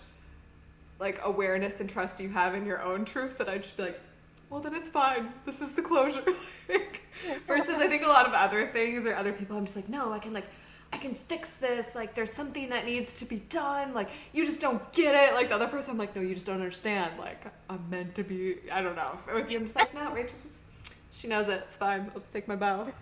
like, awareness and trust you have in your own truth, that I'd just be like, well, then it's fine. This is the closure. Like, versus I think a lot of other things or other people, I'm just like, no, I can fix this. Like, there's something that needs to be done. Like, you just don't get it. Like, the other person, I'm like, no, you just don't understand. Like, I'm meant to be, I don't know. With you, I'm just like, no, Rachel, she knows it. It's fine. Let's take my bow.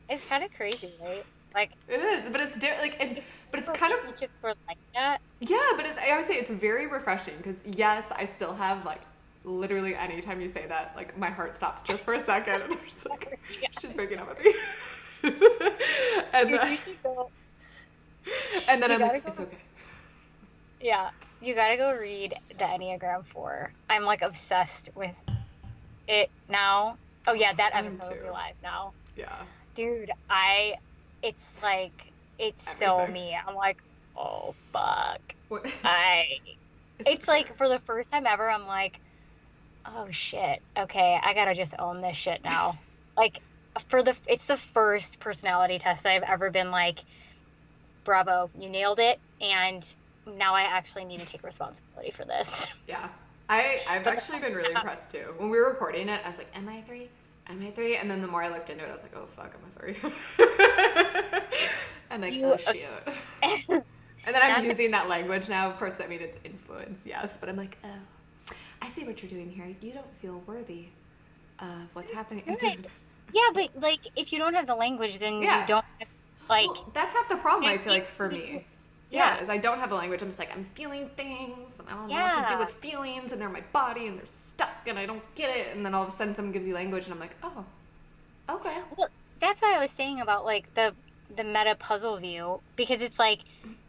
It's kind of crazy, right? Like, it is, but it's like, but it's kind of, relationships were like that. Yeah, but I would say it's very refreshing, because yes, I still have, like, literally anytime you say that, like, my heart stops just for a second, and I'm just like, she's breaking up with me. And you should go. And then I'm like, it's okay. Yeah, you gotta go read the Enneagram 4. I'm like obsessed with it now. Oh yeah, that episode will be live now. Yeah. Dude, it's like, it's so me. I'm like, oh fuck. What? It's like, for the first time ever, I'm like, oh shit, okay, I gotta just own this shit now. Like, it's the first personality test that I've ever been like, bravo, you nailed it, and now I actually need to take responsibility for this. Yeah. I've actually been really impressed too. When we were recording it, I was like, am I a 3? Am I a 3? And then the more I looked into it, I was like, oh fuck, I'm a 3. I'm like, oh shit. And then I'm using that language now. Of course, I mean, it's influence, yes, but I'm like, oh, I I see what you're doing here. You don't feel worthy of what's happening. Right. Yeah, but like if you don't have the language, then you don't like. Well, that's half the problem. I feel like for me. Yeah, is I don't have the language. I'm just like, I'm feeling things, and I don't know what to do Yeah. with feelings, and they're in my body, and they're stuck, and I don't get it. And then all of a sudden, someone gives you language, and I'm like, oh, okay. Well, that's why I was saying about like the meta puzzle view, because it's like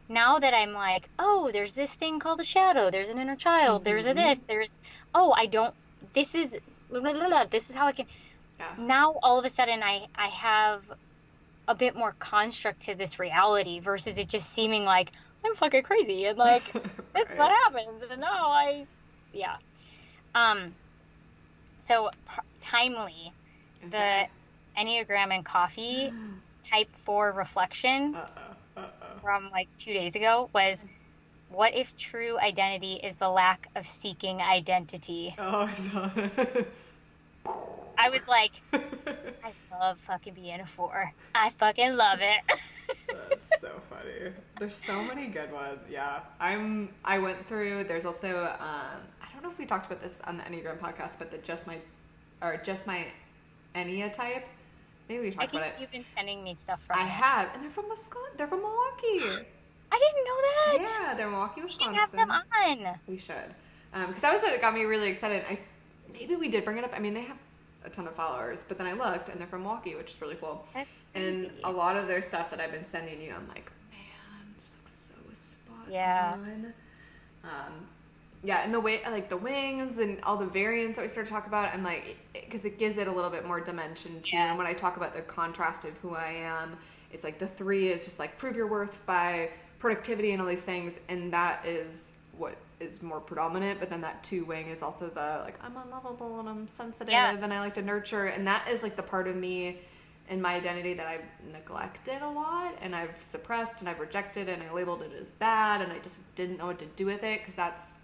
now that I'm like, oh, there's this thing called a shadow, there's an inner child, there's a this, there's I don't, this is blah, blah, blah, blah, this is how I can. Yeah. Now all of a sudden I have a bit more construct to this reality versus it just seeming like I'm fucking crazy and like that's what happens and now yeah. So timely, the Enneagram and Coffee type 4 reflection from like 2 days ago was, what if true identity is the lack of seeking identity? Oh, I saw that. I was like, I love fucking being a 4. I fucking love it. That's so funny. There's so many good ones. Yeah. I went through, there's also, I don't know if we talked about this on the Enneagram podcast, but the just my Ennea type. Maybe we talked about it. I think you've been sending me stuff from I have, and they're from Wisconsin. They're from Milwaukee. I didn't know that. Yeah, they're Milwaukee, Wisconsin. We should have them on. We should. Because that was what got me really excited. Maybe we did bring it up. I mean, they have a ton of followers, but then I looked, and they're from Milwaukee, which is really cool. And a lot of their stuff that I've been sending you, I'm like, man, this looks so spot on. Yeah, and the way, like the wings and all the variants that we started to talk about, I'm like, because it gives it a little bit more dimension too. And when I talk about the contrast of who I am, it's like the 3 is just like prove your worth by productivity and all these things, and that is what is more predominant. But then that 2 wing is also the like, I'm unlovable and I'm sensitive and I like to nurture, and that is like the part of me in my identity that I've neglected a lot and I've suppressed and I've rejected and I labeled it as bad, and I just didn't know what to do with it, because that's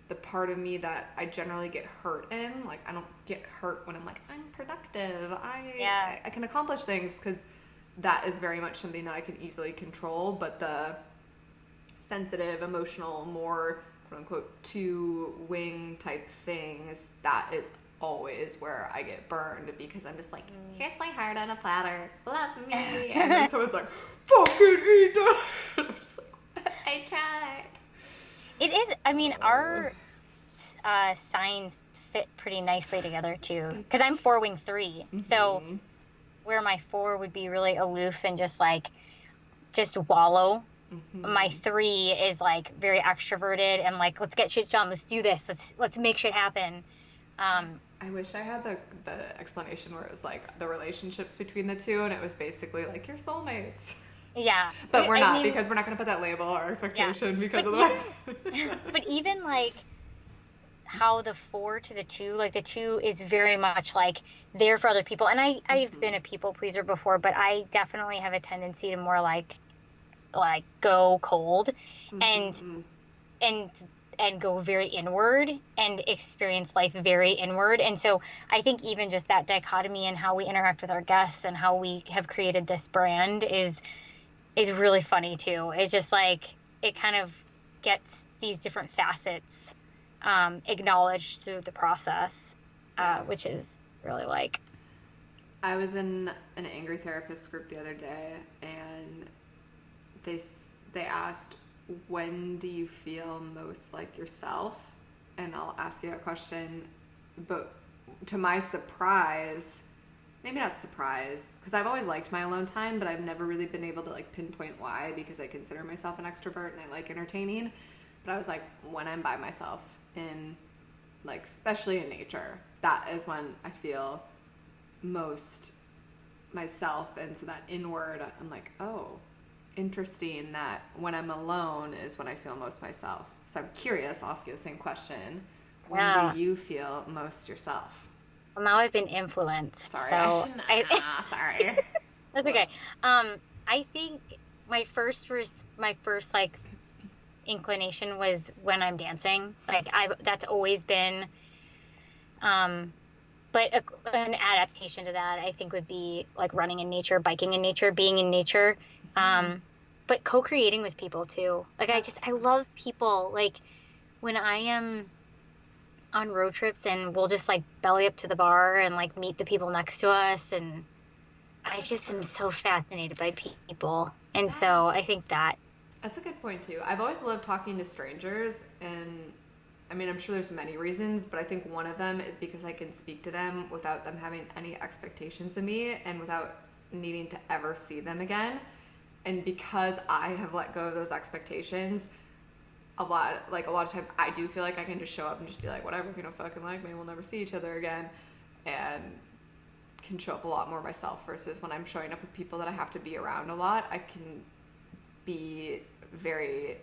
the part of me that I generally get hurt in. Like, I don't get hurt when I'm like, I'm productive, I can accomplish things, because that is very much something that I can easily control. But the sensitive, emotional, more quote unquote 2 wing type things, that is always where I get burned, because I'm just like, here's my heart on a platter, love me, and then someone's like, fucking eat it. I'm just like, I tried. It is, I mean, our signs fit pretty nicely together too, because I'm 4 wing 3, so where my 4 would be really aloof and just wallow, my 3 is like very extroverted and like, let's get shit done, let's do this, let's make shit happen. I wish I had the explanation where it was like the relationships between the 2, and it was basically like your soulmates. Yeah. But we're not, because we're not going to put that label or expectation, because otherwise. But even like how the 4 to the 2, like the 2 is very much like there for other people. And I've been a people pleaser before, but I definitely have a tendency to more like go cold and go very inward and experience life very inward. And so I think even just that dichotomy in how we interact with our guests and how we have created this brand is really funny too. It's just like, it kind of gets these different facets acknowledged through the process, which is really like. I was in an angry therapist group the other day, and they asked, when do you feel most like yourself? And I'll ask you that question, but to my surprise, maybe not surprise, because I've always liked my alone time, but I've never really been able to like pinpoint why, because I consider myself an extrovert and I like entertaining. But I was like, when I'm by myself in, like, especially in nature, that is when I feel most myself. And so that inward, I'm like, oh, interesting that when I'm alone is when I feel most myself. So I'm curious, I'll ask you the same question. When do you feel most yourself? Well, now I've been influenced. Sorry, so sorry. That's okay. I think my first like inclination was when I'm dancing. Like that's always been. But an adaptation to that, I think, would be like running in nature, biking in nature, being in nature, but co-creating with people too. Like I love people. Like when I am on road trips and we'll just like belly up to the bar and like meet the people next to us. And I just am so fascinated by people. And so I think that. That's a good point too. I've always loved talking to strangers, and I mean, I'm sure there's many reasons, but I think one of them is because I can speak to them without them having any expectations of me and without needing to ever see them again. And because I have let go of those expectations, a lot of times I do feel like I can just show up and just be like, whatever, if you don't fucking like me, we'll never see each other again, and can show up a lot more myself, versus when I'm showing up with people that I have to be around a lot, I can be very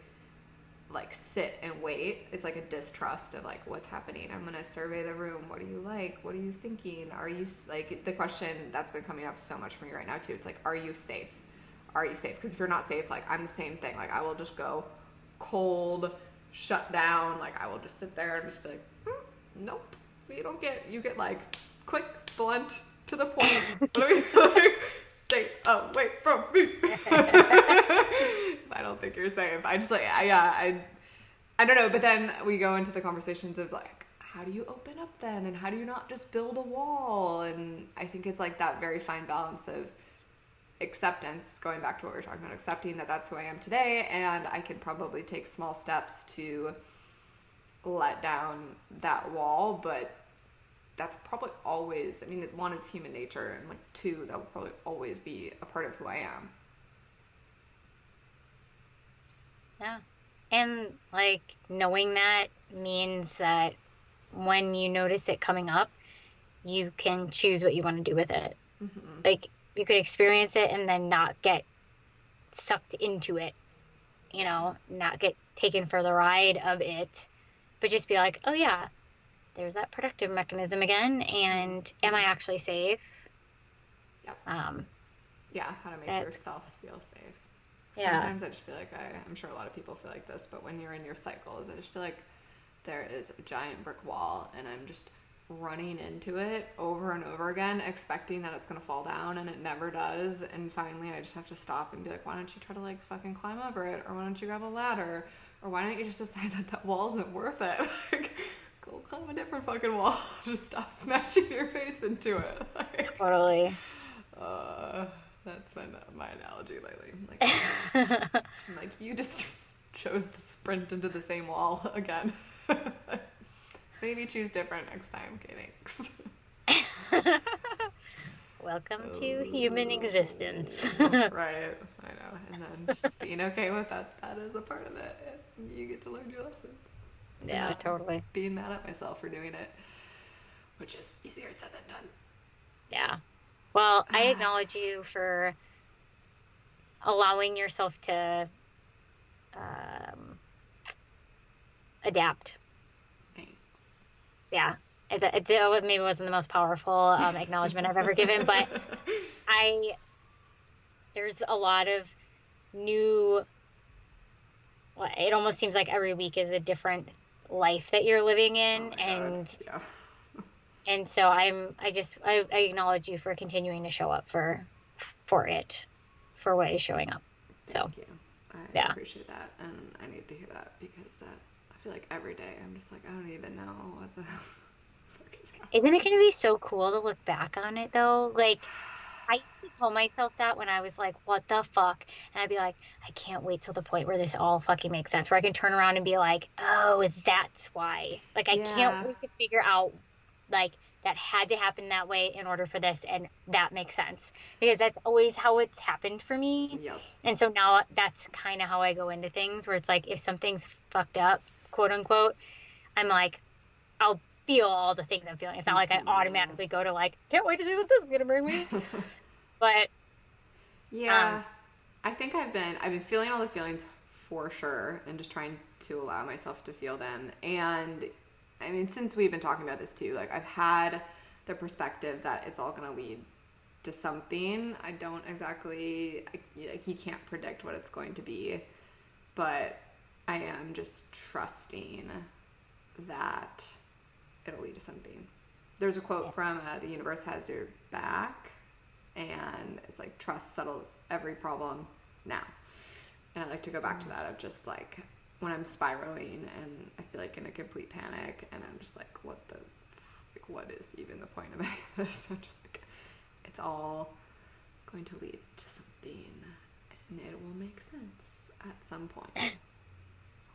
like sit and wait. It's like a distrust of like what's happening. I'm gonna survey the room. What do you like? What are you thinking? Are you like, the question that's been coming up so much for me right now too, it's like, are you safe? Are you safe? Because if you're not safe, like I'm the same thing. Like I will just go cold, shut down. Like I will just sit there and just be like, nope. You get like quick, blunt, to the point. Like, stay away from me. If I don't think you're safe, I just like, I don't know. But then we go into the conversations of like, how do you open up then? And how do you not just build a wall? And I think it's like that very fine balance of acceptance, going back to what we were talking about, accepting that that's who I am today. And I can probably take small steps to let down that wall, but that's probably always, I mean, one, it's human nature, and like two, that will probably always be a part of who I am. Yeah. And like knowing that means that when you notice it coming up, you can choose what you want to do with it. Mm-hmm. Like you could experience it and then not get sucked into it, you know, not get taken for the ride of it, but just be like, oh yeah, there's that protective mechanism again, and am I actually safe? Yep. Yeah, how to make yourself feel safe. Sometimes I just feel like I'm sure a lot of people feel like this, but when you're in your cycles, I just feel like there is a giant brick wall, and I'm just running into it over and over again, expecting that it's going to fall down, and it never does. And finally, I just have to stop and be like, why don't you try to like fucking climb over it? Or why don't you grab a ladder? Or why don't you just decide that wall isn't worth it? Like, go climb a different fucking wall. Just stop smashing your face into it. Like, totally. That's been my analogy lately. Like, like you just chose to sprint into the same wall again. Maybe choose different next time. Okay, thanks. Welcome to human existence. Right, I know. And then just being okay with that is a part of it. You get to learn your lessons. Yeah, totally. Being mad at myself for doing it, which is easier said than done. Yeah. Well, I acknowledge you for allowing yourself to adapt. Thanks. Yeah. It maybe wasn't the most powerful acknowledgement I've ever given, but there's a lot of new, it almost seems like every week is a different life that you're living in. And so I acknowledge you for continuing to show up for what is showing up. So thank you. I appreciate that, and I need to hear that, because I feel like every day I'm just like, I don't even know what the fuck is happening. Isn't it going to be so cool to look back on it though? Like, I used to tell myself that when I was like, what the fuck? And I'd be like, I can't wait till the point where this all fucking makes sense, where I can turn around and be like, oh, that's why. Like, I can't wait to figure out, like, that had to happen that way in order for this, and that makes sense. Because that's always how it's happened for me. Yep. And so now that's kind of how I go into things, where it's like, if something's fucked up, quote unquote, I'm like, I'll feel all the things I'm feeling. It's not like I automatically go to like, can't wait to see what this is gonna bring me. But yeah, I think I've been feeling all the feelings for sure, and just trying to allow myself to feel them. And I mean, since we've been talking about this too, like I've had the perspective that it's all going to lead to something. I don't exactly, like, you can't predict what it's going to be, but I am just trusting that it'll lead to something. There's a quote from The Universe Has Your Back, and it's like, trust settles every problem now. And I like to go back to that of just like, when I'm spiraling and I feel like in a complete panic and I'm just like, what is even the point of any of this? I'm just like, it's all going to lead to something and it will make sense at some point.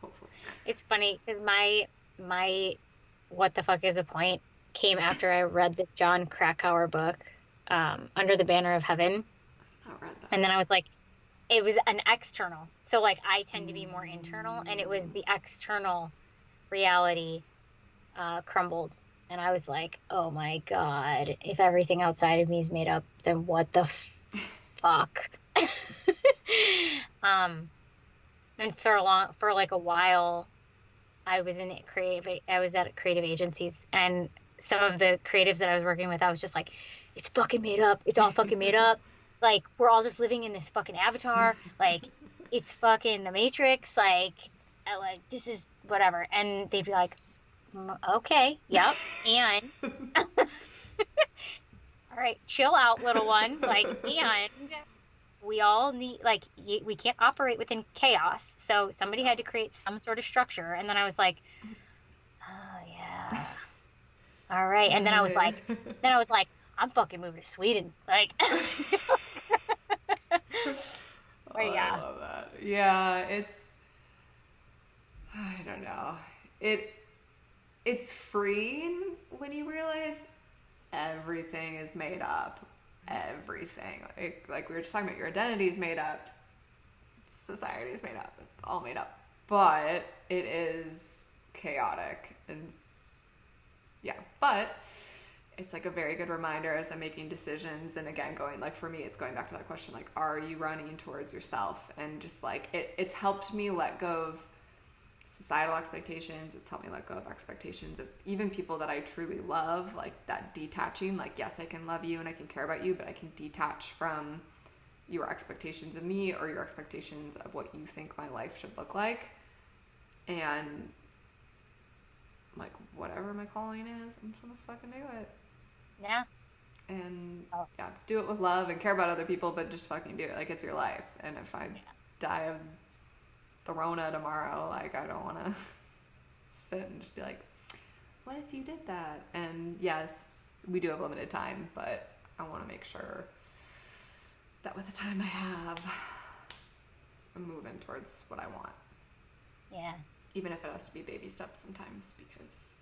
Hopefully. It's funny because my what the fuck is the point came after I read the John Krakauer book, Under the Banner of Heaven. I read that. And then I was like, it was an external. So like I tend to be more internal, and it was the external reality crumbled. And I was like, oh my God, if everything outside of me is made up, then what the fuck? And for like a while, I was at creative agencies, and some of the creatives that I was working with, I was just like, it's fucking made up. It's all fucking made up. Like, we're all just living in this fucking avatar. Like, it's fucking the Matrix. Like, this is whatever. And they'd be like, okay, yep. And, all right, chill out, little one. Like, and we all need, like, we can't operate within chaos. So somebody had to create some sort of structure. And then I was like, oh, yeah. All right. And then I was like, I'm fucking moving to Sweden. Like, but yeah. I love that. Yeah, I don't know. It's freeing when you realize everything is made up. Everything. Like we were just talking about, your identity is made up. Society is made up. It's all made up. But it is chaotic. And yeah, but it's like a very good reminder as I'm making decisions, and again, going, like, for me, it's going back to that question, like, are you running towards yourself? And just like it's helped me let go of societal expectations. It's helped me let go of expectations of even people that I truly love, like that detaching, like, yes, I can love you and I can care about you, but I can detach from your expectations of me or your expectations of what you think my life should look like. And like, whatever my calling is, I'm just gonna fucking do it. Yeah. And yeah, do it with love and care about other people, but just fucking do it. Like, it's your life. And if I die of the Rona tomorrow, like, I don't want to sit and just be like, what if you did that? And yes, we do have limited time, but I want to make sure that with the time I have, I'm moving towards what I want. Yeah. Even if it has to be baby steps sometimes, because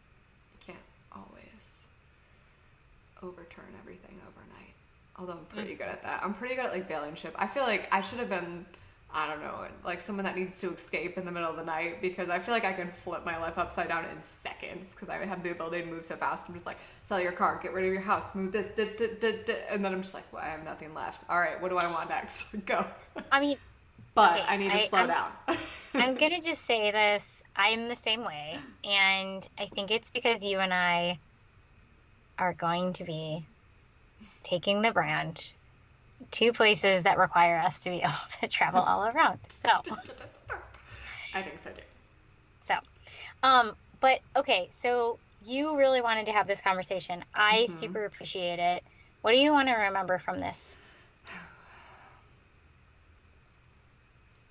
you can't always overturn everything overnight. Although I'm pretty good at that. I'm pretty good at like bailing ship. I feel like I should have been, I don't know, like someone that needs to escape in the middle of the night, because I feel like I can flip my life upside down in seconds because I have the ability to move so fast. I'm just like, sell your car, get rid of your house, move this, and then I'm just like, well, I have nothing left. All right, what do I want next? Go. I mean, but okay, I need to slow down. I'm going to just say this. I'm the same way. And I think it's because you and I are going to be taking the brand to places that require us to be able to travel all around. So I think so too. So, but okay, so you really wanted to have this conversation. I super appreciate it. What do you want to remember from this?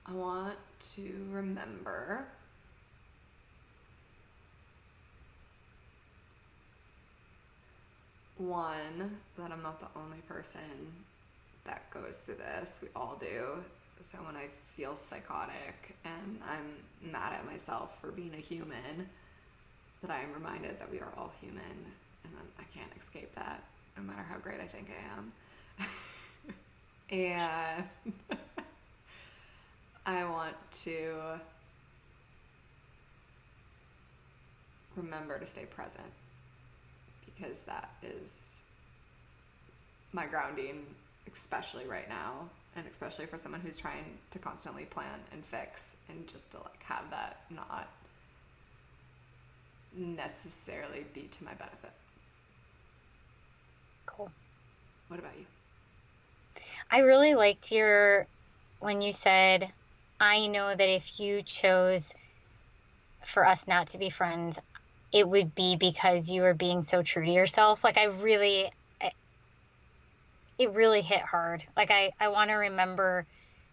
I want to remember one, that I'm not the only person that goes through this. We all do. So when I feel psychotic and I'm mad at myself for being a human, that I am reminded that we are all human, and I can't escape that no matter how great I think I am. And I want to remember to stay present, because that is my grounding, especially right now, and especially for someone who's trying to constantly plan and fix, and just to like have that not necessarily be to my benefit. Cool. What about you? I really liked when you said, I know that if you chose for us not to be friends, it would be because you were being so true to yourself. Like, it really hit hard. Like, I want to remember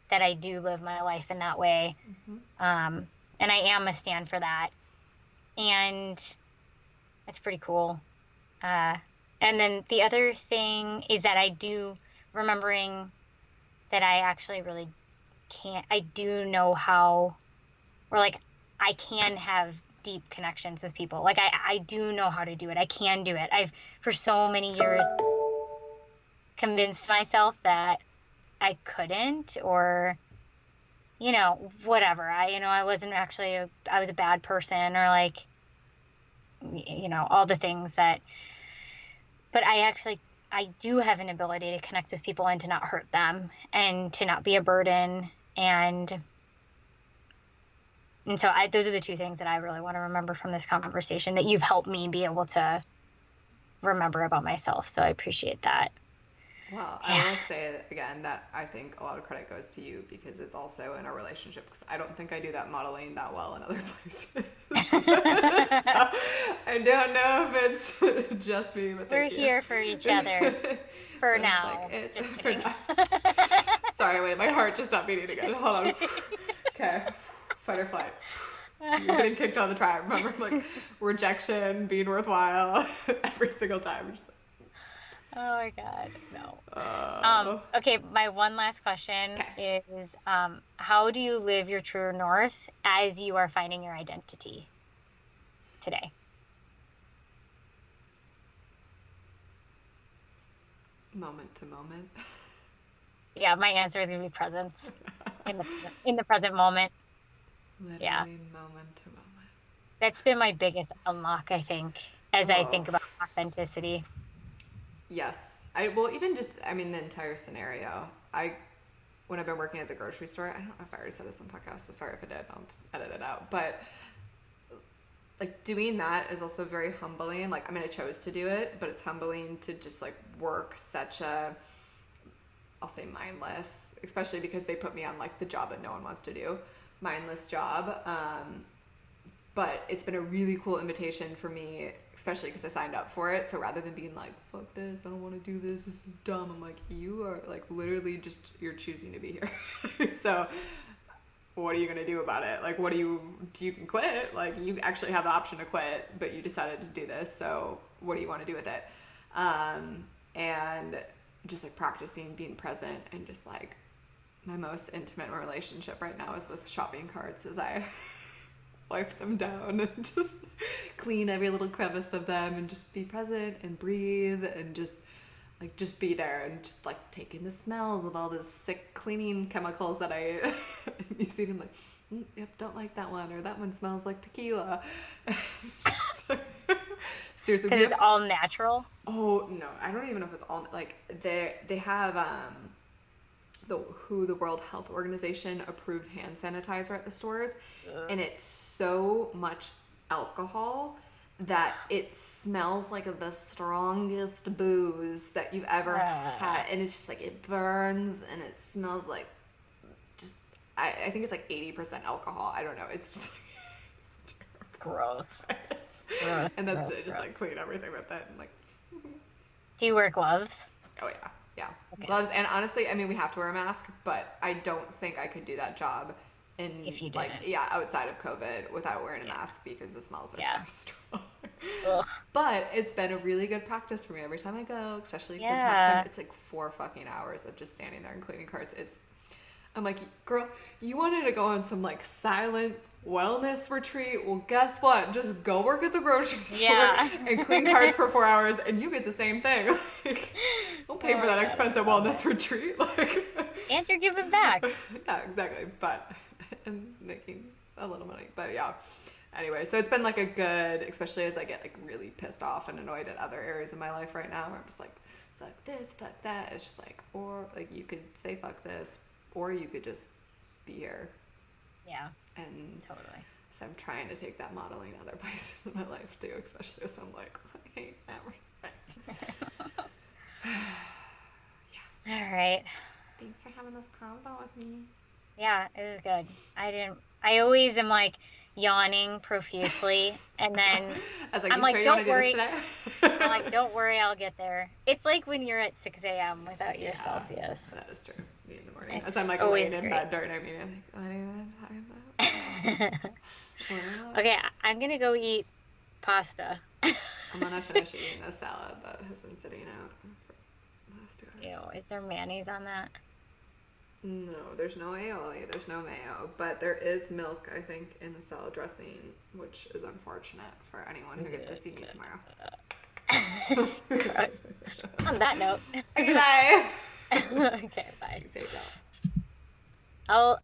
that I do live my life in that way. And I am a stand for that. And it's pretty cool. And then the other thing is that remembering that I actually really I do know how, or like, I can have deep connections with people. Like, I do know how to do it. I can do it. I've, for so many years, convinced myself that I couldn't, or, whatever. I wasn't actually, I was a bad person, or like, all the things that, but I do have an ability to connect with people and to not hurt them and to not be a burden. And so those are the two things that I really want to remember from this conversation, that you've helped me be able to remember about myself. So I appreciate that. Well, I will say again that I think a lot of credit goes to you, because it's also in our relationship, because I don't think I do that modeling that well in other places. So I don't know if it's just me, but we're here for each other for now. Like, just for now. Sorry, wait, my heart just stopped beating again. Hold on. Okay, fight or flight. You're getting kicked on the tribe. Remember, like, rejection being worthwhile every single time. Just oh my God, no. Okay, my one last question is, how do you live your true north as you are finding your identity today? Moment to moment. Yeah, my answer is going to be presence in the present moment. Literally moment to moment. That's been my biggest unlock, I think, as I think about authenticity. Yes. The entire scenario. When I've been working at the grocery store, I don't know if I already said this on the podcast, so sorry if I did, I'll edit it out. But like, doing that is also very humbling. Like, I chose to do it, but it's humbling to just like work such a, I'll say mindless, especially because they put me on like the job that no one wants to do, mindless job. But it's been a really cool invitation for me, especially because I signed up for it. So rather than being like, fuck this, I don't want to do this, this is dumb, I'm like, you are like literally just, you're choosing to be here. So what are you going to do about it? Like, you can quit. Like, you actually have the option to quit, but you decided to do this. So what do you want to do with it? And just like practicing being present, and just like my most intimate relationship right now is with shopping carts, as I wipe them down and just clean every little crevice of them, and just be present and breathe, and just be there, and just like take in the smells of all the sick cleaning chemicals that you see them like, yep, don't like that one, or that one smells like tequila. Seriously, because it's all natural. Oh no, I don't even know if it's all, like, they have the World Health Organization approved hand sanitizer at the stores, and it's so much alcohol that it smells like the strongest booze that you've ever had, and it's just like, it burns, and it smells like, just I think it's like 80% alcohol. I don't know, it's just it's terrible. Gross. Gross. And that's it, just like clean everything with it, and like. Do you wear gloves? Oh yeah. Okay. Gloves, and honestly, we have to wear a mask, but I don't think I could do that job if you didn't. Outside of COVID without wearing a mask, because the smells are so strong. Ugh. But it's been a really good practice for me every time I go, especially because it's like 4 fucking hours of just standing there and cleaning carts. I'm like, girl, you wanted to go on some like silent wellness retreat? Well, guess what? Just go work at the grocery store and clean carts for 4 hours, and you get the same thing. Like, don't pay for that expensive wellness retreat. Like, and you're giving back. Yeah, exactly. And making a little money. But yeah. Anyway, so it's been like a good, especially as I get like really pissed off and annoyed at other areas of my life right now, where I'm just like, fuck this, fuck that. It's just like, or like, you could say fuck this, or you could just be here. Yeah. And totally. So I'm trying to take that modeling other places in my life too, especially as I'm like, I hate everything. Yeah. All right. Thanks for having this convo with me. Yeah, it was good. I always am like yawning profusely, and then I'm like, don't worry. I'm like, don't worry, I'll get there. It's like when you're at 6 a.m. without your Celsius. That is true. Me in the morning. As I'm like laying in bed during our meeting, I'm like, what are you talking about? Okay, I'm gonna go eat pasta. I'm gonna finish eating the salad that has been sitting out for the last 2 hours. Ew, is there mayonnaise on that? No, there's no aioli, there's no mayo, but there is milk, I think, in the salad dressing, which is unfortunate for anyone who gets to see me tomorrow. Gross. On that note. Okay, bye. Okay, bye. Say that. I'll